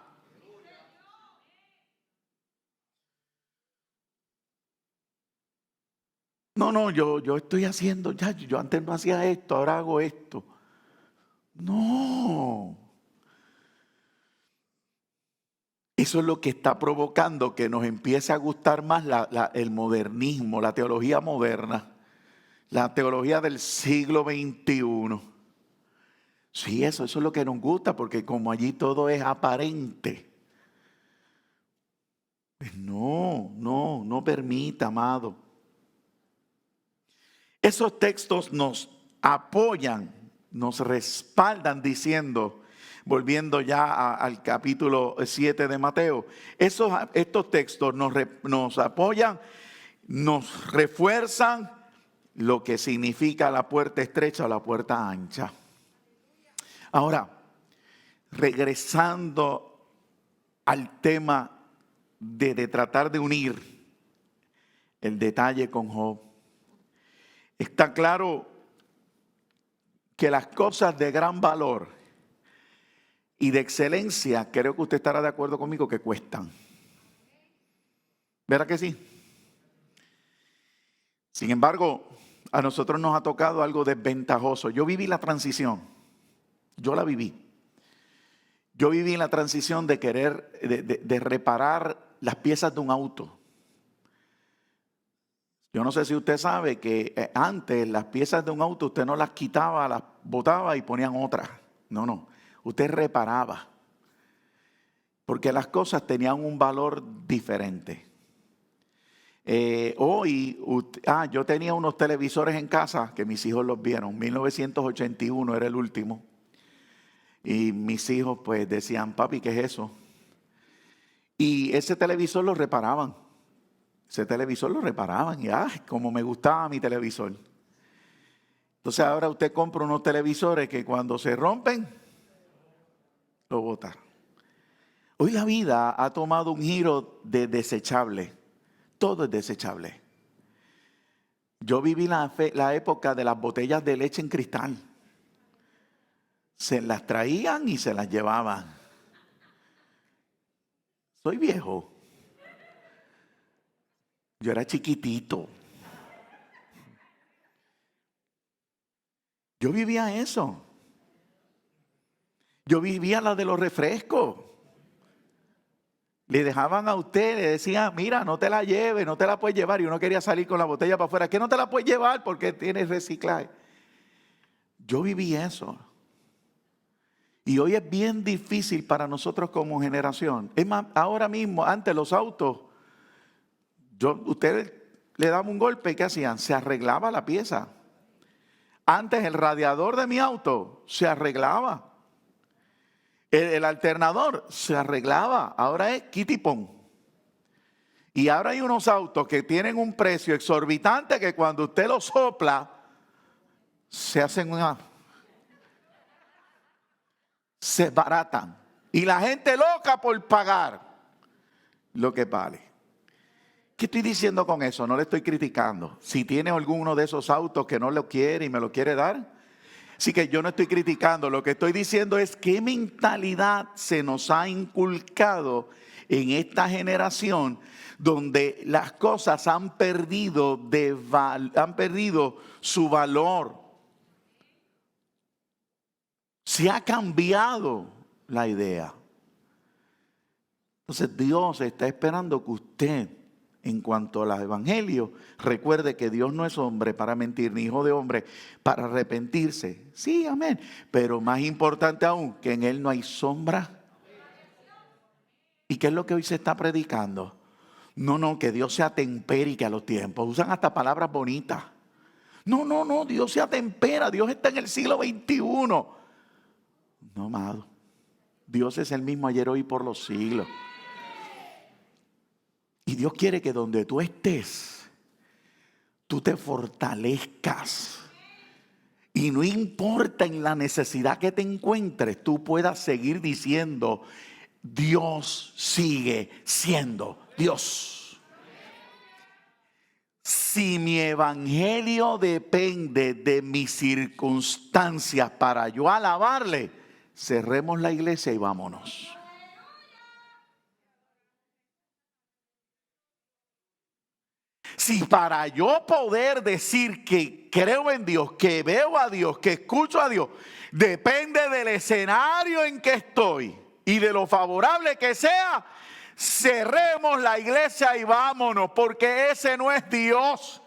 No, yo estoy haciendo, ya, yo antes no hacía esto, ahora hago esto. No. Eso es lo que está provocando que nos empiece a gustar más el modernismo, la teología moderna, la teología del siglo XXI. Sí, eso es lo que nos gusta, porque como allí todo es aparente. Pues no permita, amado. Esos textos nos apoyan, nos respaldan diciendo, volviendo ya al capítulo 7 de Mateo, estos textos nos apoyan, nos refuerzan lo que significa la puerta estrecha o la puerta ancha. Ahora, regresando al tema de tratar de unir el detalle con Job. Está claro que las cosas de gran valor y de excelencia, creo que usted estará de acuerdo conmigo, que cuestan. ¿Verdad que sí? Sin embargo, a nosotros nos ha tocado algo desventajoso. Yo viví la transición. Yo la viví. Yo viví la transición de querer, de reparar las piezas de un auto. Yo no sé si usted sabe que antes las piezas de un auto usted no las quitaba, las botaba y ponían otras. No. Usted reparaba. Porque las cosas tenían un valor diferente. Yo tenía unos televisores en casa que mis hijos los vieron. 1981 era el último. Y mis hijos pues decían: papi, ¿qué es eso? Y ese televisor lo reparaban. Y como me gustaba mi televisor. Entonces ahora usted compra unos televisores que cuando se rompen, lo bota. Hoy la vida ha tomado un giro de desechable. Todo es desechable. Yo viví la época de las botellas de leche en cristal. Se las traían y se las llevaban. Soy viejo. Yo era chiquitito. Yo vivía eso. Yo vivía la de los refrescos. Le dejaban a usted, le decían: mira, no te la lleves, no te la puedes llevar. Y uno quería salir con la botella para afuera. ¿Qué no te la puedes llevar? Porque tienes reciclaje. Yo viví eso. Y hoy es bien difícil para nosotros como generación. Es más, ahora mismo, antes los autos, ustedes le daban un golpe y ¿qué hacían? Se arreglaba la pieza. Antes el radiador de mi auto se arreglaba. El alternador se arreglaba. Ahora es kitipón. Y ahora hay unos autos que tienen un precio exorbitante que cuando usted los sopla, se baratan. Y la gente loca por pagar lo que vale. ¿Qué estoy diciendo con eso? No le estoy criticando. Si tiene alguno de esos autos que no lo quiere y me lo quiere dar, así que yo no estoy criticando. Lo que estoy diciendo es qué mentalidad se nos ha inculcado en esta generación donde las cosas han perdido su valor. Se ha cambiado la idea. Entonces Dios está esperando que usted, en cuanto al evangelio, recuerde que Dios no es hombre para mentir, ni hijo de hombre para arrepentirse. Sí, amén. Pero más importante aún, que en Él no hay sombra. ¿Y qué es lo que hoy se está predicando? No, que Dios se atempere a los tiempos. Usan hasta palabras bonitas. No, Dios se atempera. Dios está en el siglo XXI. No, amado. Dios es el mismo ayer, hoy y por los siglos. Y Dios quiere que donde tú estés, tú te fortalezcas. Y no importa en la necesidad que te encuentres, tú puedas seguir diciendo, Dios sigue siendo Dios. Si mi evangelio depende de mis circunstancias para yo alabarle, cerremos la iglesia y vámonos. Si para yo poder decir que creo en Dios, que veo a Dios, que escucho a Dios, depende del escenario en que estoy y de lo favorable que sea, cerremos la iglesia y vámonos, porque ese no es Dios.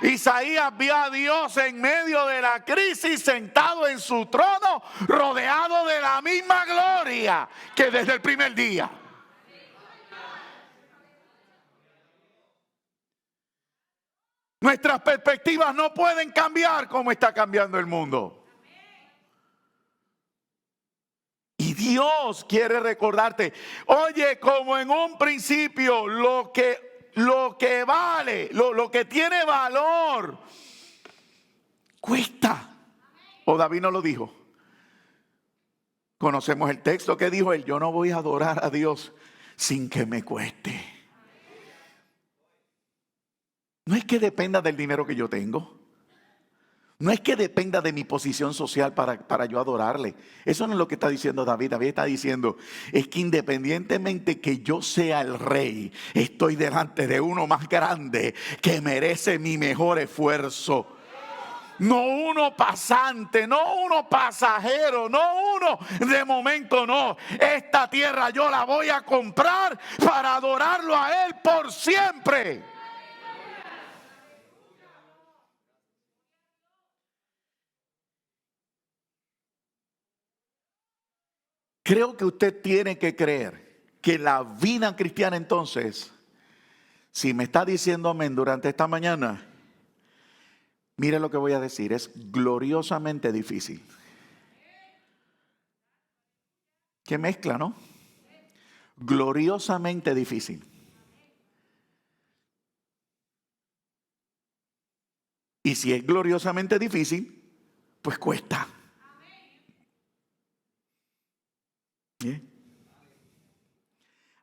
Isaías vio a Dios en medio de la crisis, sentado en su trono, rodeado de la misma gloria que desde el primer día. Nuestras perspectivas no pueden cambiar como está cambiando el mundo. Y Dios quiere recordarte, oye, como en un principio, lo que vale, lo que tiene valor, cuesta. O David no lo dijo. Conocemos el texto que dijo él, yo no voy a adorar a Dios sin que me cueste. No es que dependa del dinero que yo tengo. No es que dependa de mi posición social para yo adorarle. Eso no es lo que está diciendo David. David está diciendo, es que independientemente que yo sea el rey, estoy delante de uno más grande que merece mi mejor esfuerzo. No uno pasante, no uno pasajero, no uno de momento, no. Esta tierra yo la voy a comprar para adorarlo a Él por siempre. Creo que usted tiene que creer que la vida cristiana entonces, si me está diciendo amén durante esta mañana, mire lo que voy a decir, es gloriosamente difícil. Qué mezcla, ¿no? Gloriosamente difícil. Y si es gloriosamente difícil, pues cuesta. ¿Bien?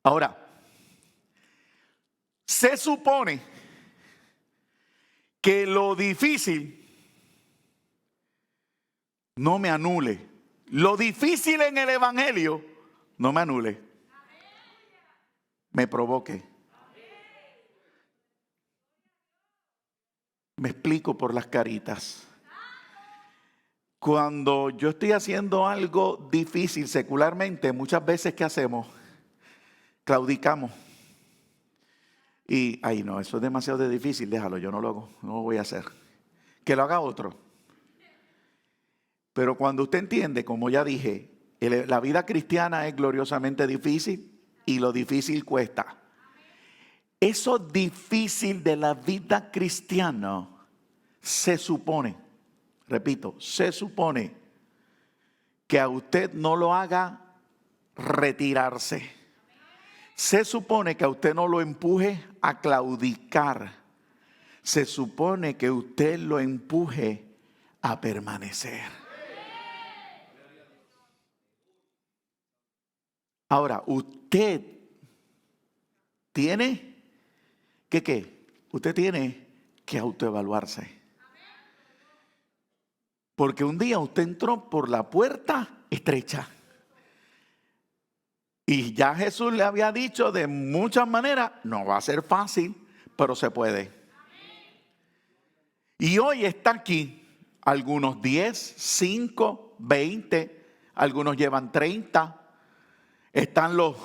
Ahora, se supone que lo difícil no me anule. Lo difícil en el evangelio no me anule. Me provoque. Me explico por las caritas. Cuando yo estoy haciendo algo difícil secularmente, muchas veces ¿qué hacemos? Claudicamos. Y, ay no, eso es demasiado difícil, déjalo, yo no lo hago, no lo voy a hacer. Que lo haga otro. Pero cuando usted entiende, como ya dije, la vida cristiana es gloriosamente difícil y lo difícil cuesta. Eso difícil de la vida cristiana se supone, repito, se supone que a usted no lo haga retirarse. Se supone que a usted no lo empuje a claudicar. Se supone que usted lo empuje a permanecer. Ahora, usted tiene que ¿qué? Usted tiene que autoevaluarse. Porque un día usted entró por la puerta estrecha. Y ya Jesús le había dicho de muchas maneras, no va a ser fácil, pero se puede. Y hoy está aquí, algunos 10, 5, 20, algunos llevan 30. Están los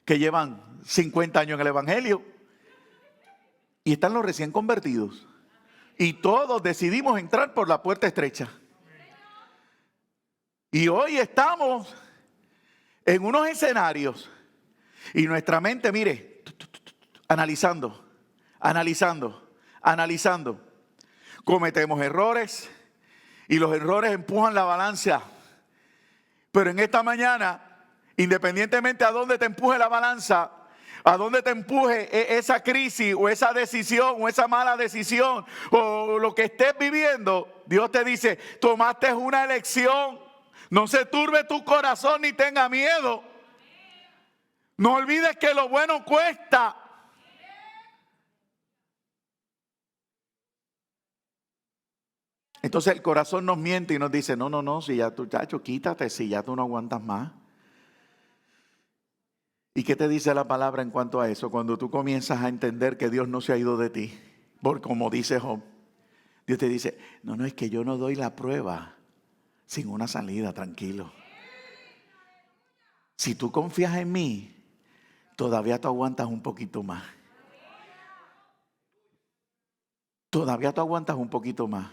que llevan 50 años en el Evangelio. Y están los recién convertidos. Y todos decidimos entrar por la puerta estrecha. Y hoy estamos en unos escenarios. Y nuestra mente, mire, analizando. Cometemos errores. Y los errores empujan la balanza. Pero en esta mañana, independientemente a dónde te empuje la balanza, a dónde te empuje esa crisis o esa decisión o esa mala decisión o lo que estés viviendo, Dios te dice, tomaste una elección. No se turbe tu corazón ni tenga miedo. No olvides que lo bueno cuesta. Entonces el corazón nos miente y nos dice, no, si ya tú, chacho, quítate, si ya tú no aguantas más. ¿Y qué te dice la palabra en cuanto a eso? Cuando tú comienzas a entender que Dios no se ha ido de ti, porque como dice Job, Dios te dice, no, es que yo no doy la prueba sin una salida, tranquilo. Si tú confías en mí, todavía tú aguantas un poquito más. Todavía tú aguantas un poquito más.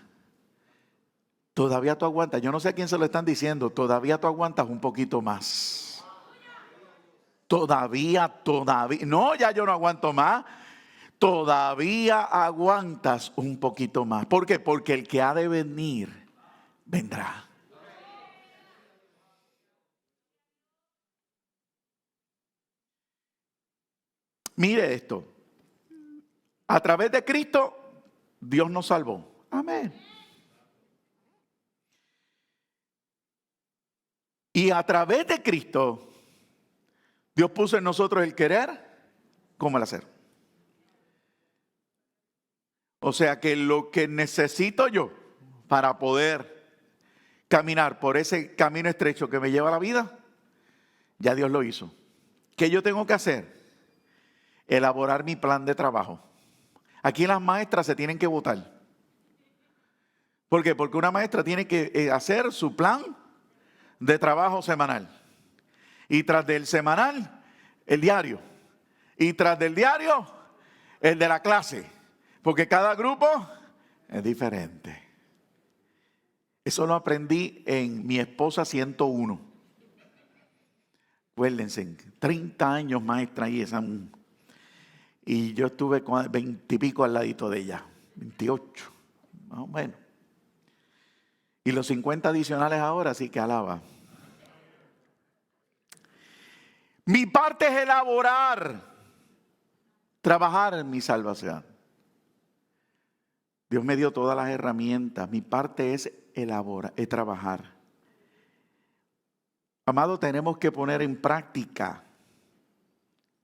Todavía tú aguantas. Yo no sé a quién se lo están diciendo. Todavía tú aguantas un poquito más. Todavía. No, ya yo no aguanto más. Todavía aguantas un poquito más. ¿Por qué? Porque el que ha de venir, vendrá. Mire esto. A través de Cristo, Dios nos salvó. Amén. Y a través de Cristo, Dios puso en nosotros el querer como el hacer. O sea que lo que necesito yo para poder caminar por ese camino estrecho que me lleva a la vida, ya Dios lo hizo. ¿Qué yo tengo que hacer? Elaborar mi plan de trabajo. Aquí las maestras se tienen que votar. ¿Por qué? Porque una maestra tiene que hacer su plan de trabajo semanal. Y tras del semanal, el diario. Y tras del diario, el de la clase. Porque cada grupo es diferente. Eso lo aprendí en Mi Esposa 101. Acuérdense, 30 años maestra ahí esa. Y yo estuve con 20 y pico al ladito de ella. 28. Más o menos. Y los 50 adicionales ahora sí que alaba. Mi parte es elaborar, trabajar en mi salvación. Dios me dio todas las herramientas. Mi parte es elaborar, es trabajar. Amado, tenemos que poner en práctica.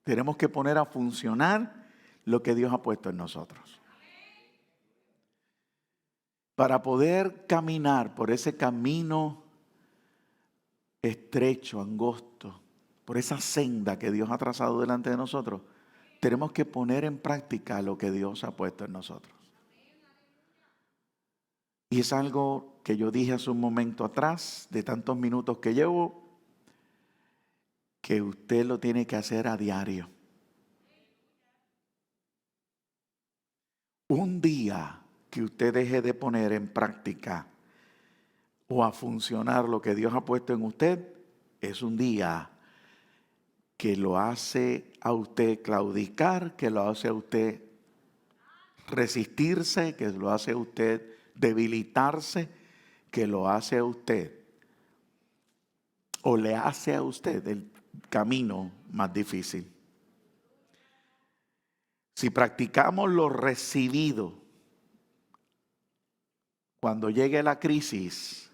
Tenemos que poner a funcionar lo que Dios ha puesto en nosotros. Para poder caminar por ese camino estrecho, angosto, por esa senda que Dios ha trazado delante de nosotros, tenemos que poner en práctica lo que Dios ha puesto en nosotros. Y es algo que yo dije hace un momento atrás, de tantos minutos que llevo, que usted lo tiene que hacer a diario. Un día que usted deje de poner en práctica o a funcionar lo que Dios ha puesto en usted, es un día que lo hace a usted claudicar, que lo hace a usted resistirse, que lo hace a usted debilitarse, que lo hace a usted o le hace a usted el camino más difícil. Si practicamos lo recibido, cuando llegue la crisis,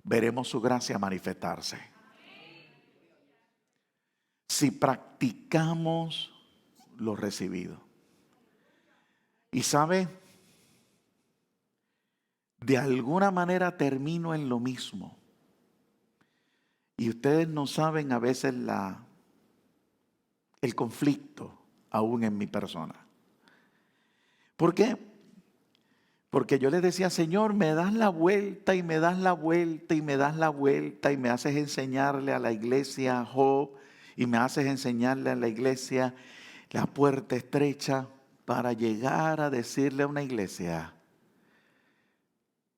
veremos su gracia manifestarse. Si practicamos lo recibido. Y sabe, de alguna manera termino en lo mismo. Y ustedes no saben a veces el conflicto aún en mi persona. ¿Por qué? Porque yo les decía, Señor, me das la vuelta y me das la vuelta y me das la vuelta y me haces enseñarle a la iglesia Job y me haces enseñarle a la iglesia la puerta estrecha para llegar a decirle a una iglesia,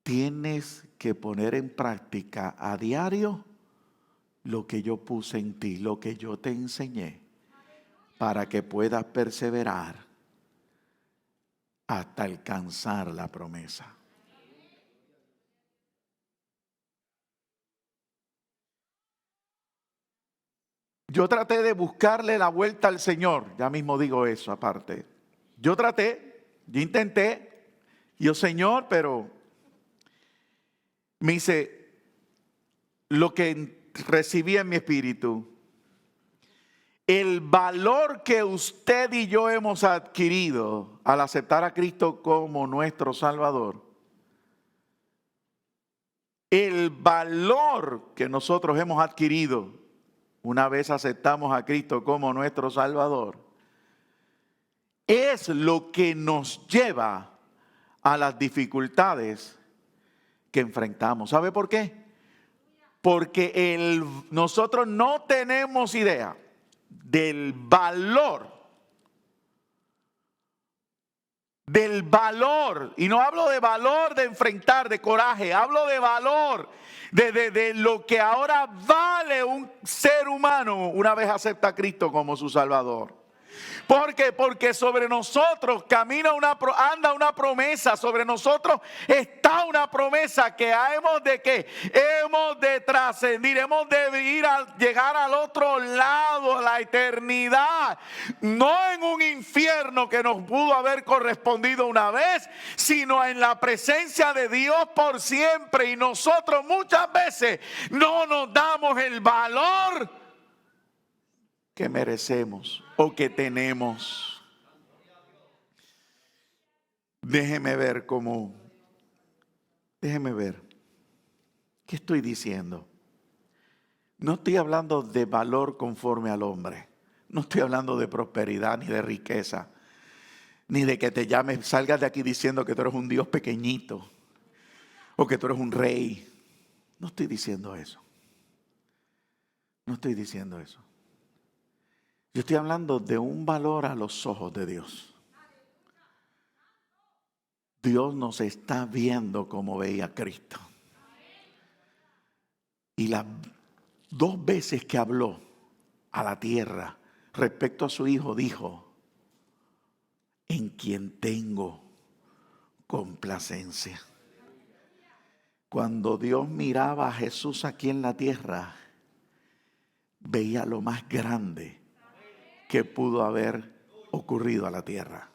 tienes que poner en práctica a diario lo que yo puse en ti, lo que yo te enseñé, para que puedas perseverar hasta alcanzar la promesa. Yo traté de buscarle la vuelta al Señor, ya mismo digo eso aparte. Yo intenté, yo Señor, pero me dice, lo que recibí en mi espíritu, el valor que usted y yo hemos adquirido al aceptar a Cristo como nuestro Salvador, el valor que nosotros hemos adquirido una vez aceptamos a Cristo como nuestro Salvador, es lo que nos lleva a las dificultades que enfrentamos. ¿Sabe por qué? Porque nosotros no tenemos idea del valor, y no hablo de valor de enfrentar, de coraje, hablo de valor, de lo que ahora vale un ser humano una vez acepta a Cristo como su Salvador. ¿Por qué? Porque sobre nosotros anda una promesa, sobre nosotros está una promesa que hemos de trascender, hemos de llegar al otro lado, a la eternidad, no en un infierno que nos pudo haber correspondido una vez, sino en la presencia de Dios por siempre. Y nosotros muchas veces no nos damos el valor que merecemos o que tenemos. Déjeme ver qué estoy diciendo. No estoy hablando de valor conforme al hombre. No estoy hablando de prosperidad ni de riqueza, ni de que te llames, salgas de aquí diciendo que tú eres un Dios pequeñito o que tú eres un rey. No estoy diciendo eso. No estoy diciendo eso. Yo estoy hablando de un valor a los ojos de Dios. Dios nos está viendo como veía a Cristo. Y las 2 veces que habló a la tierra respecto a su hijo, dijo, en quien tengo complacencia. Cuando Dios miraba a Jesús aquí en la tierra, veía lo más grande que pudo haber ocurrido a la tierra.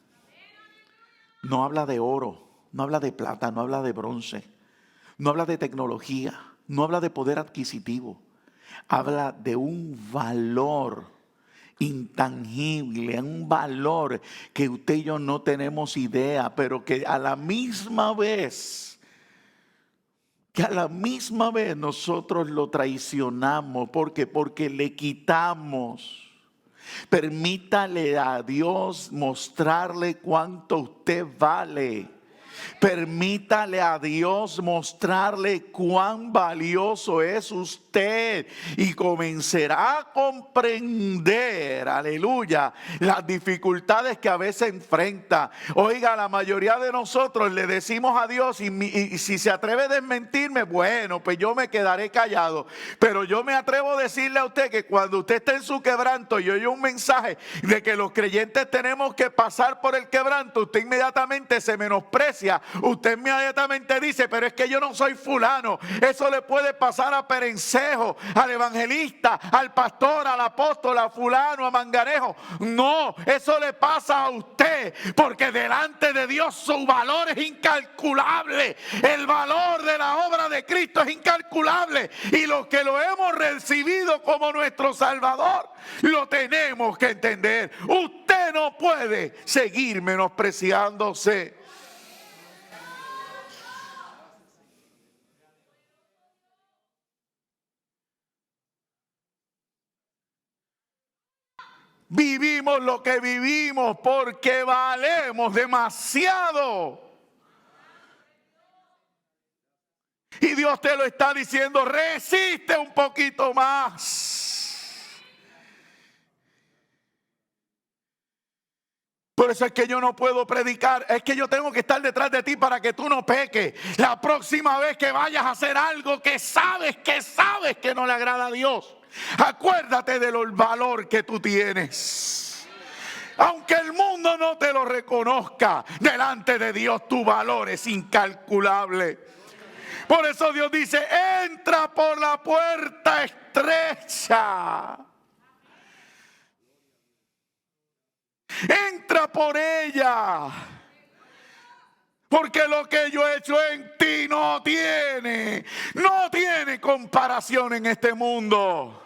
No habla de oro, no habla de plata, no habla de bronce, no habla de tecnología, no habla de poder adquisitivo. Habla de un valor intangible, un valor que usted y yo no tenemos idea, pero que a la misma vez nosotros lo traicionamos. ¿Por qué? Porque le quitamos. Permítale a Dios mostrarle cuánto usted vale. Permítale a Dios mostrarle cuán valioso es usted y comenzará a comprender, aleluya, las dificultades que a veces enfrenta. Oiga, la mayoría de nosotros le decimos a Dios y si se atreve a desmentirme, bueno, pues yo me quedaré callado. Pero yo me atrevo a decirle a usted que cuando usted está en su quebranto y oye un mensaje de que los creyentes tenemos que pasar por el quebranto, usted inmediatamente se menosprecia. Usted inmediatamente dice, pero es que yo no soy fulano. Eso le puede pasar a Perencejo, al evangelista, al pastor, al apóstol, a fulano, a Manganejo. No, eso le pasa a usted, porque delante de Dios su valor es incalculable. El valor de la obra de Cristo es incalculable. Y los que lo hemos recibido como nuestro Salvador, lo tenemos que entender. Usted no puede seguir menospreciándose. Vivimos lo que vivimos porque valemos demasiado. Y Dios te lo está diciendo, resiste un poquito más. Por eso es que yo no puedo predicar, es que yo tengo que estar detrás de ti para que tú no peques. La próxima vez que vayas a hacer algo que sabes que no le agrada a Dios, acuérdate del valor que tú tienes. Aunque el mundo no te lo reconozca, delante de Dios tu valor es incalculable. Por eso Dios dice, entra por la puerta estrecha. Entra por ella. Porque lo que yo he hecho en ti no tiene comparación en este mundo.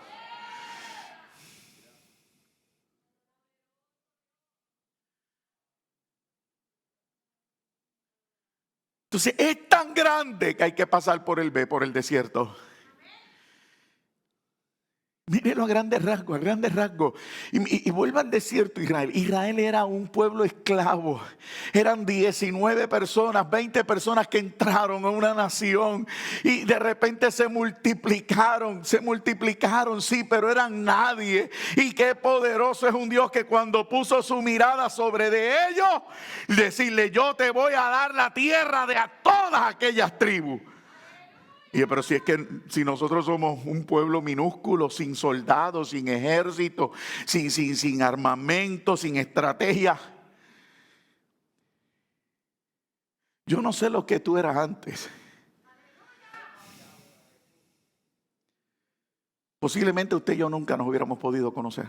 Entonces es tan grande que hay que pasar por el desierto. Mírenlo a grandes rasgos, a grandes rasgos. Y vuelva al desierto Israel. Israel era un pueblo esclavo. Eran 19 personas, 20 personas que entraron a una nación. Y de repente se multiplicaron, sí, pero eran nadie. Y qué poderoso es un Dios que cuando puso su mirada sobre de ellos, decirle, yo te voy a dar la tierra de a todas aquellas tribus. Pero si nosotros somos un pueblo minúsculo, sin soldados, sin ejército, sin armamento, sin estrategia. Yo no sé lo que tú eras antes. Posiblemente usted y yo nunca nos hubiéramos podido conocer.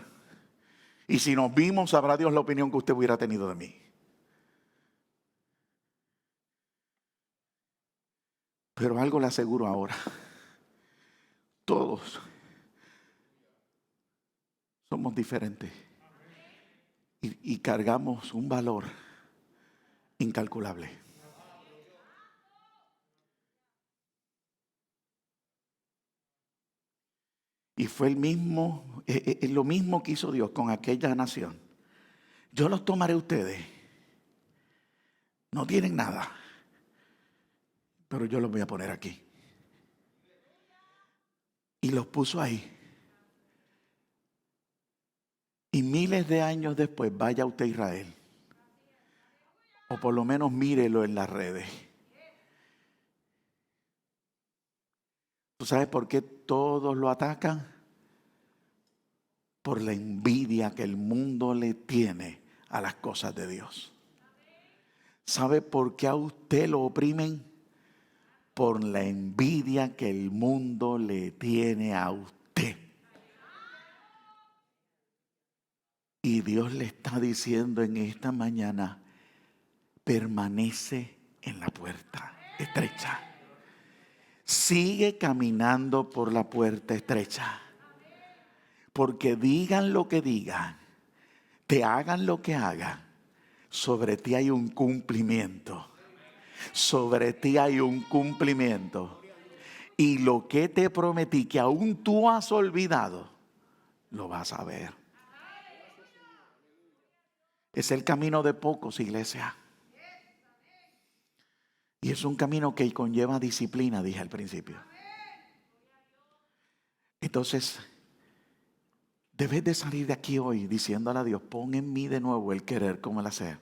Y si nos vimos, sabrá Dios la opinión que usted hubiera tenido de mí. Pero algo le aseguro ahora. Todos somos diferentes y cargamos un valor incalculable. Y fue lo mismo que hizo Dios con aquella nación. Yo los tomaré a ustedes. No tienen nada, pero yo los voy a poner aquí. Y los puso ahí. Y miles de años después, vaya usted a Israel. O por lo menos mírelo en las redes. ¿Tú sabes por qué todos lo atacan? Por la envidia que el mundo le tiene a las cosas de Dios. ¿Sabe por qué a usted lo oprimen? Por la envidia que el mundo le tiene a usted. Y Dios le está diciendo en esta mañana, permanece en la puerta estrecha. Sigue caminando por la puerta estrecha. Porque digan lo que digan, te hagan lo que hagan, sobre ti hay un cumplimiento. Sobre ti hay un cumplimiento. Y lo que te prometí que aún tú has olvidado, lo vas a ver. Es el camino de pocos, iglesia. Y es un camino que conlleva disciplina, dije al principio. Entonces, debes de salir de aquí hoy diciéndole a Dios, pon en mí de nuevo el querer como el hacer.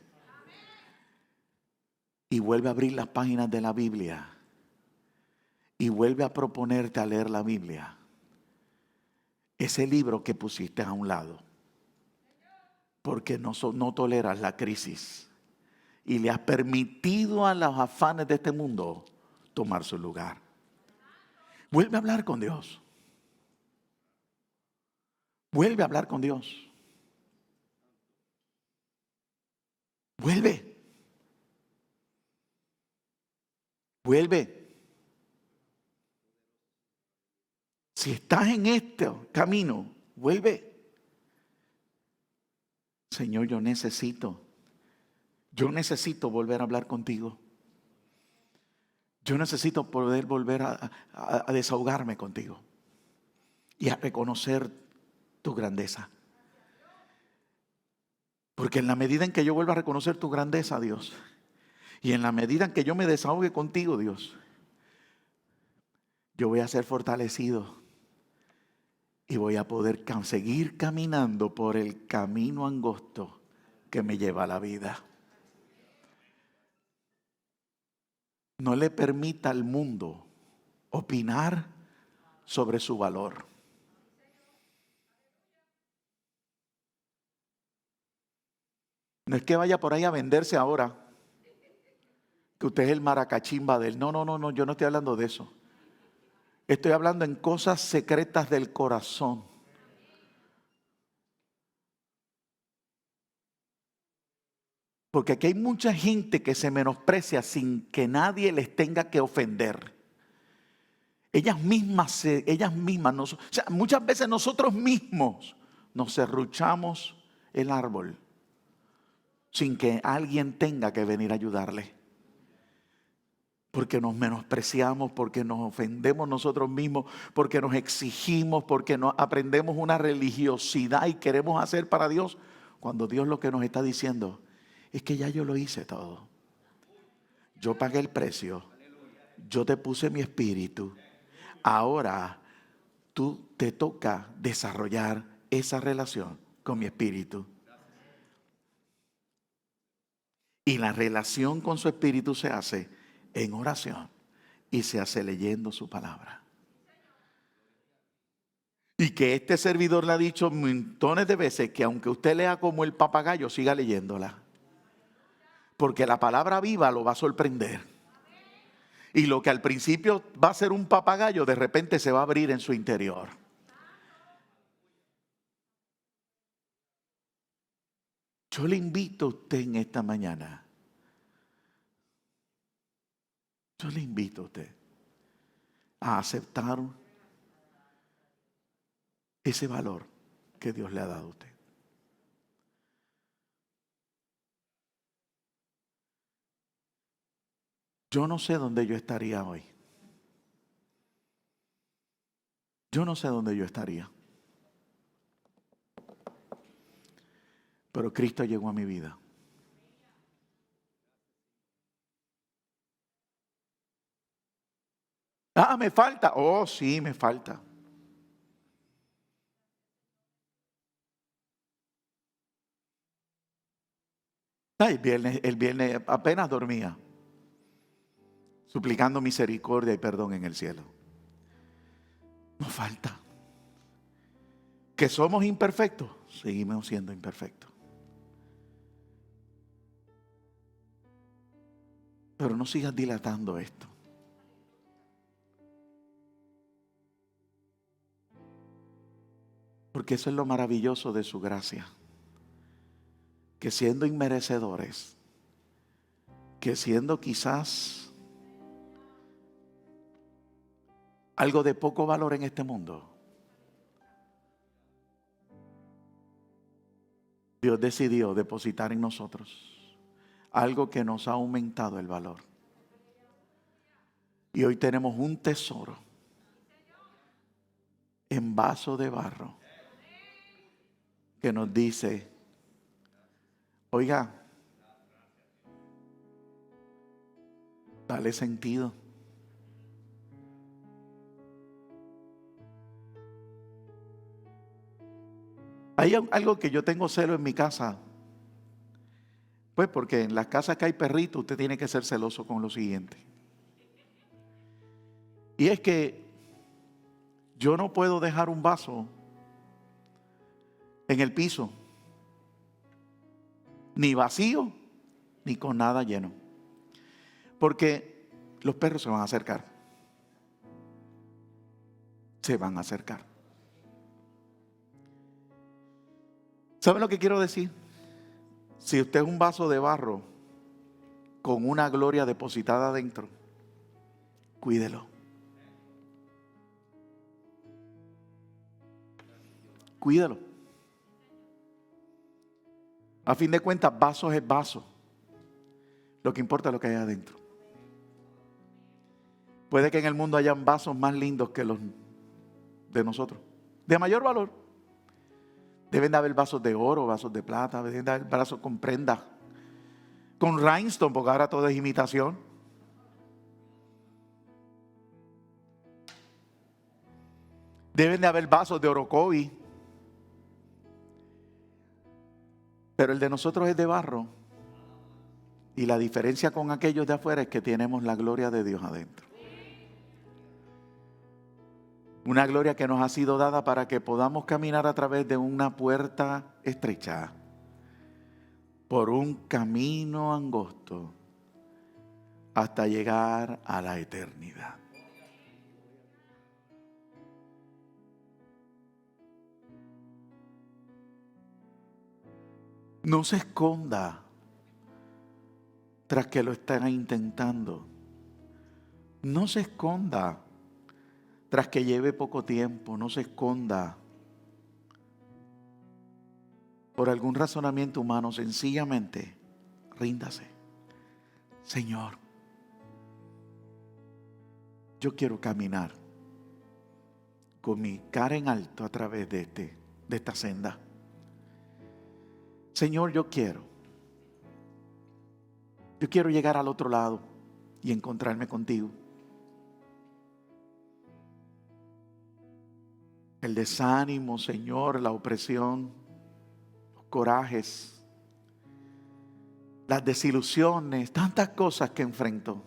Y vuelve a abrir las páginas de la Biblia. Y vuelve a proponerte a leer la Biblia. Ese libro que pusiste a un lado. Porque no toleras la crisis. Y le has permitido a los afanes de este mundo tomar su lugar. Vuelve a hablar con Dios. Vuelve a hablar con Dios. Vuelve. Vuelve. Si estás en este camino, vuelve. Señor, yo necesito volver a hablar contigo. Yo necesito poder volver a desahogarme contigo y a reconocer tu grandeza. Porque en la medida en que yo vuelva a reconocer tu grandeza, Dios, y en la medida en que yo me desahogue contigo, Dios, yo voy a ser fortalecido y voy a poder seguir caminando por el camino angosto que me lleva a la vida. No le permita al mundo opinar sobre su valor. No es que vaya por ahí a venderse ahora, que usted es el maracachimba de él. No, yo no estoy hablando de eso. Estoy hablando en cosas secretas del corazón. Porque aquí hay mucha gente que se menosprecia sin que nadie les tenga que ofender. Ellas mismas, o sea, muchas veces nosotros mismos nos serruchamos el árbol sin que alguien tenga que venir a ayudarle. Porque nos menospreciamos, porque nos ofendemos nosotros mismos, porque nos exigimos, porque no aprendemos una religiosidad y queremos hacer para Dios, cuando Dios lo que nos está diciendo es que ya yo lo hice todo. Yo pagué el precio, yo te puse mi espíritu. Ahora tú te toca desarrollar esa relación con mi espíritu. Y la relación con su espíritu se hace en oración y se hace leyendo su palabra. Y que este servidor le ha dicho montones de veces que aunque usted lea como el papagayo, siga leyéndola. Porque la palabra viva lo va a sorprender. Y lo que al principio va a ser un papagayo, de repente se va a abrir en su interior. Yo le invito a usted en esta mañana. Yo le invito a usted a aceptar ese valor que Dios le ha dado a usted. Yo no sé dónde yo estaría hoy. Yo no sé dónde yo estaría. Pero Cristo llegó a mi vida. Ah, me falta. Oh, sí, me falta. Ay, el viernes apenas dormía, suplicando misericordia y perdón en el cielo. Nos falta. Que somos imperfectos, seguimos siendo imperfectos. Pero no sigas dilatando esto. Porque eso es lo maravilloso de su gracia. Que siendo inmerecedores, que siendo quizás algo de poco valor en este mundo, Dios decidió depositar en nosotros algo que nos ha aumentado el valor. Y hoy tenemos un tesoro en vaso de barro que nos dice, oiga, Dale sentido. Hay algo que yo tengo celo en mi casa. Pues porque en las casas que hay perritos, usted tiene que ser celoso con lo siguiente. Y es que yo no puedo dejar un vaso en el piso, ni vacío, ni con nada lleno. Porque los perros se van a acercar. Se van a acercar. ¿Saben lo que quiero decir? Si usted es un vaso de barro con una gloria depositada adentro, cuídelo. Cuídalo. A fin de cuentas, vaso es vaso. Lo que importa es lo que hay adentro. Puede que en el mundo hayan vasos más lindos que los de nosotros, de mayor valor. Deben de haber vasos de oro, vasos de plata, deben de haber vasos con prendas, con rhinestone, porque ahora todo es imitación. Deben de haber vasos de orocovi. Pero el de nosotros es de barro. Y la diferencia con aquellos de afuera es que tenemos la gloria de Dios adentro. Una gloria que nos ha sido dada para que podamos caminar a través de una puerta estrecha, por un camino angosto, hasta llegar a la eternidad. No se esconda tras que lo están intentando. No se esconda tras que lleve poco tiempo. No se esconda por algún razonamiento humano. Sencillamente, ríndase. Señor, yo quiero caminar con mi cara en alto a través de esta senda. Señor, yo quiero llegar al otro lado y encontrarme contigo. El desánimo, Señor, la opresión, los corajes, las desilusiones, tantas cosas que enfrento.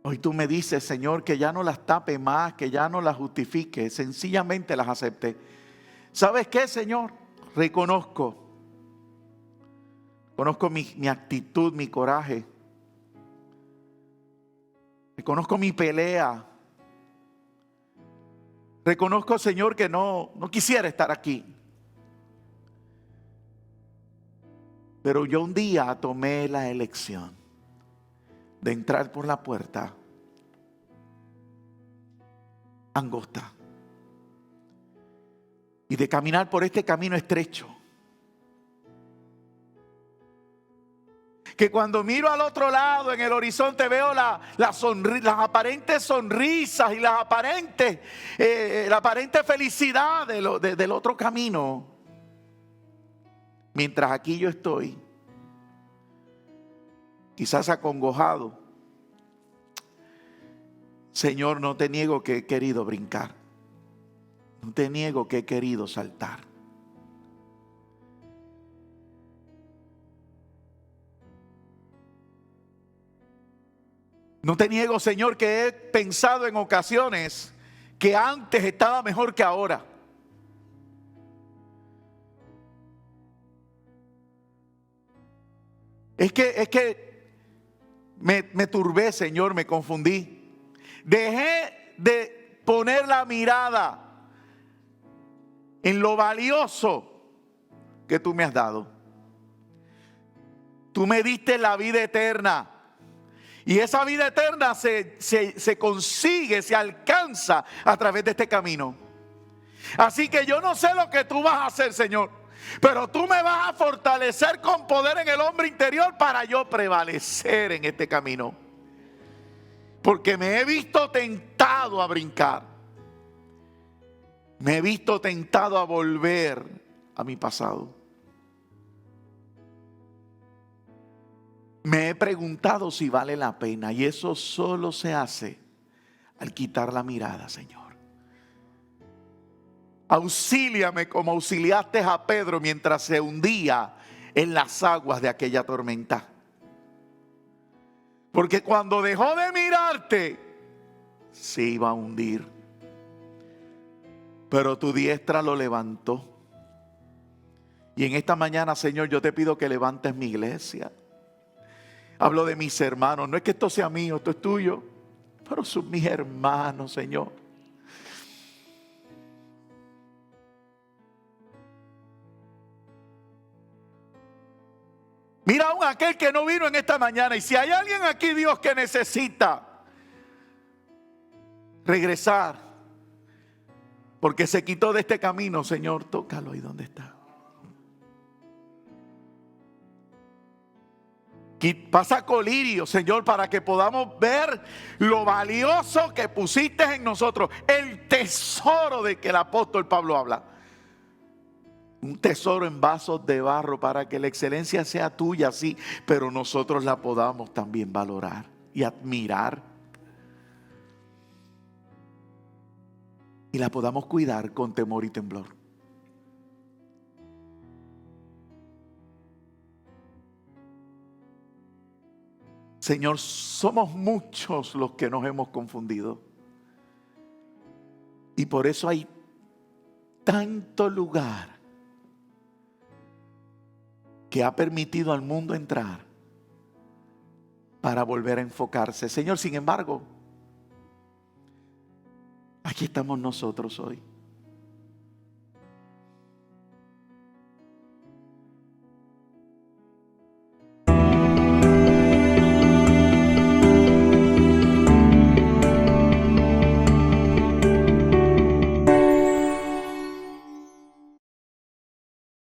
Hoy tú me dices, Señor, que ya no las tape más, que ya no las justifique, sencillamente las acepte. ¿Sabes qué, Señor? Conozco mi actitud, mi coraje. Reconozco mi pelea. Reconozco, Señor, que no quisiera estar aquí. Pero yo un día tomé la elección de entrar por la puerta angosta y de caminar por este camino estrecho. Que cuando miro al otro lado en el horizonte veo las aparentes sonrisas y la aparente felicidad del otro camino. Mientras aquí yo estoy, quizás acongojado. Señor, no te niego que he querido brincar. No te niego que he querido saltar. No te niego, Señor, que he pensado en ocasiones que antes estaba mejor que ahora. Es que me turbé, Señor, me confundí. Dejé de poner la mirada en lo valioso que tú me has dado. Tú me diste la vida eterna. Y esa vida eterna se consigue, se alcanza a través de este camino. Así que yo no sé lo que tú vas a hacer, Señor, pero tú me vas a fortalecer con poder en el hombre interior para yo prevalecer en este camino. Porque me he visto tentado a brincar. Me he visto tentado a volver a mi pasado. Me he preguntado si vale la pena, y eso solo se hace al quitar la mirada, Señor. Auxíliame como auxiliaste a Pedro mientras se hundía en las aguas de aquella tormenta. Porque cuando dejó de mirarte, se iba a hundir. Pero tu diestra lo levantó. Y en esta mañana, Señor, yo te pido que levantes mi iglesia. Hablo de mis hermanos. No es que esto sea mío, esto es tuyo. Pero son mis hermanos, Señor. Mira aún aquel que no vino en esta mañana. Y si hay alguien aquí, Dios, que necesita regresar, porque se quitó de este camino, Señor, tócalo ahí donde está. Pasa colirio, Señor, para que podamos ver lo valioso que pusiste en nosotros. El tesoro de que el apóstol Pablo habla. Un tesoro en vasos de barro para que la excelencia sea tuya, sí, pero nosotros la podamos también valorar y admirar. Y la podamos cuidar con temor y temblor. Señor, somos muchos los que nos hemos confundido. Y por eso hay tanto lugar que ha permitido al mundo entrar para volver a enfocarse. Señor, sin embargo, aquí estamos nosotros hoy.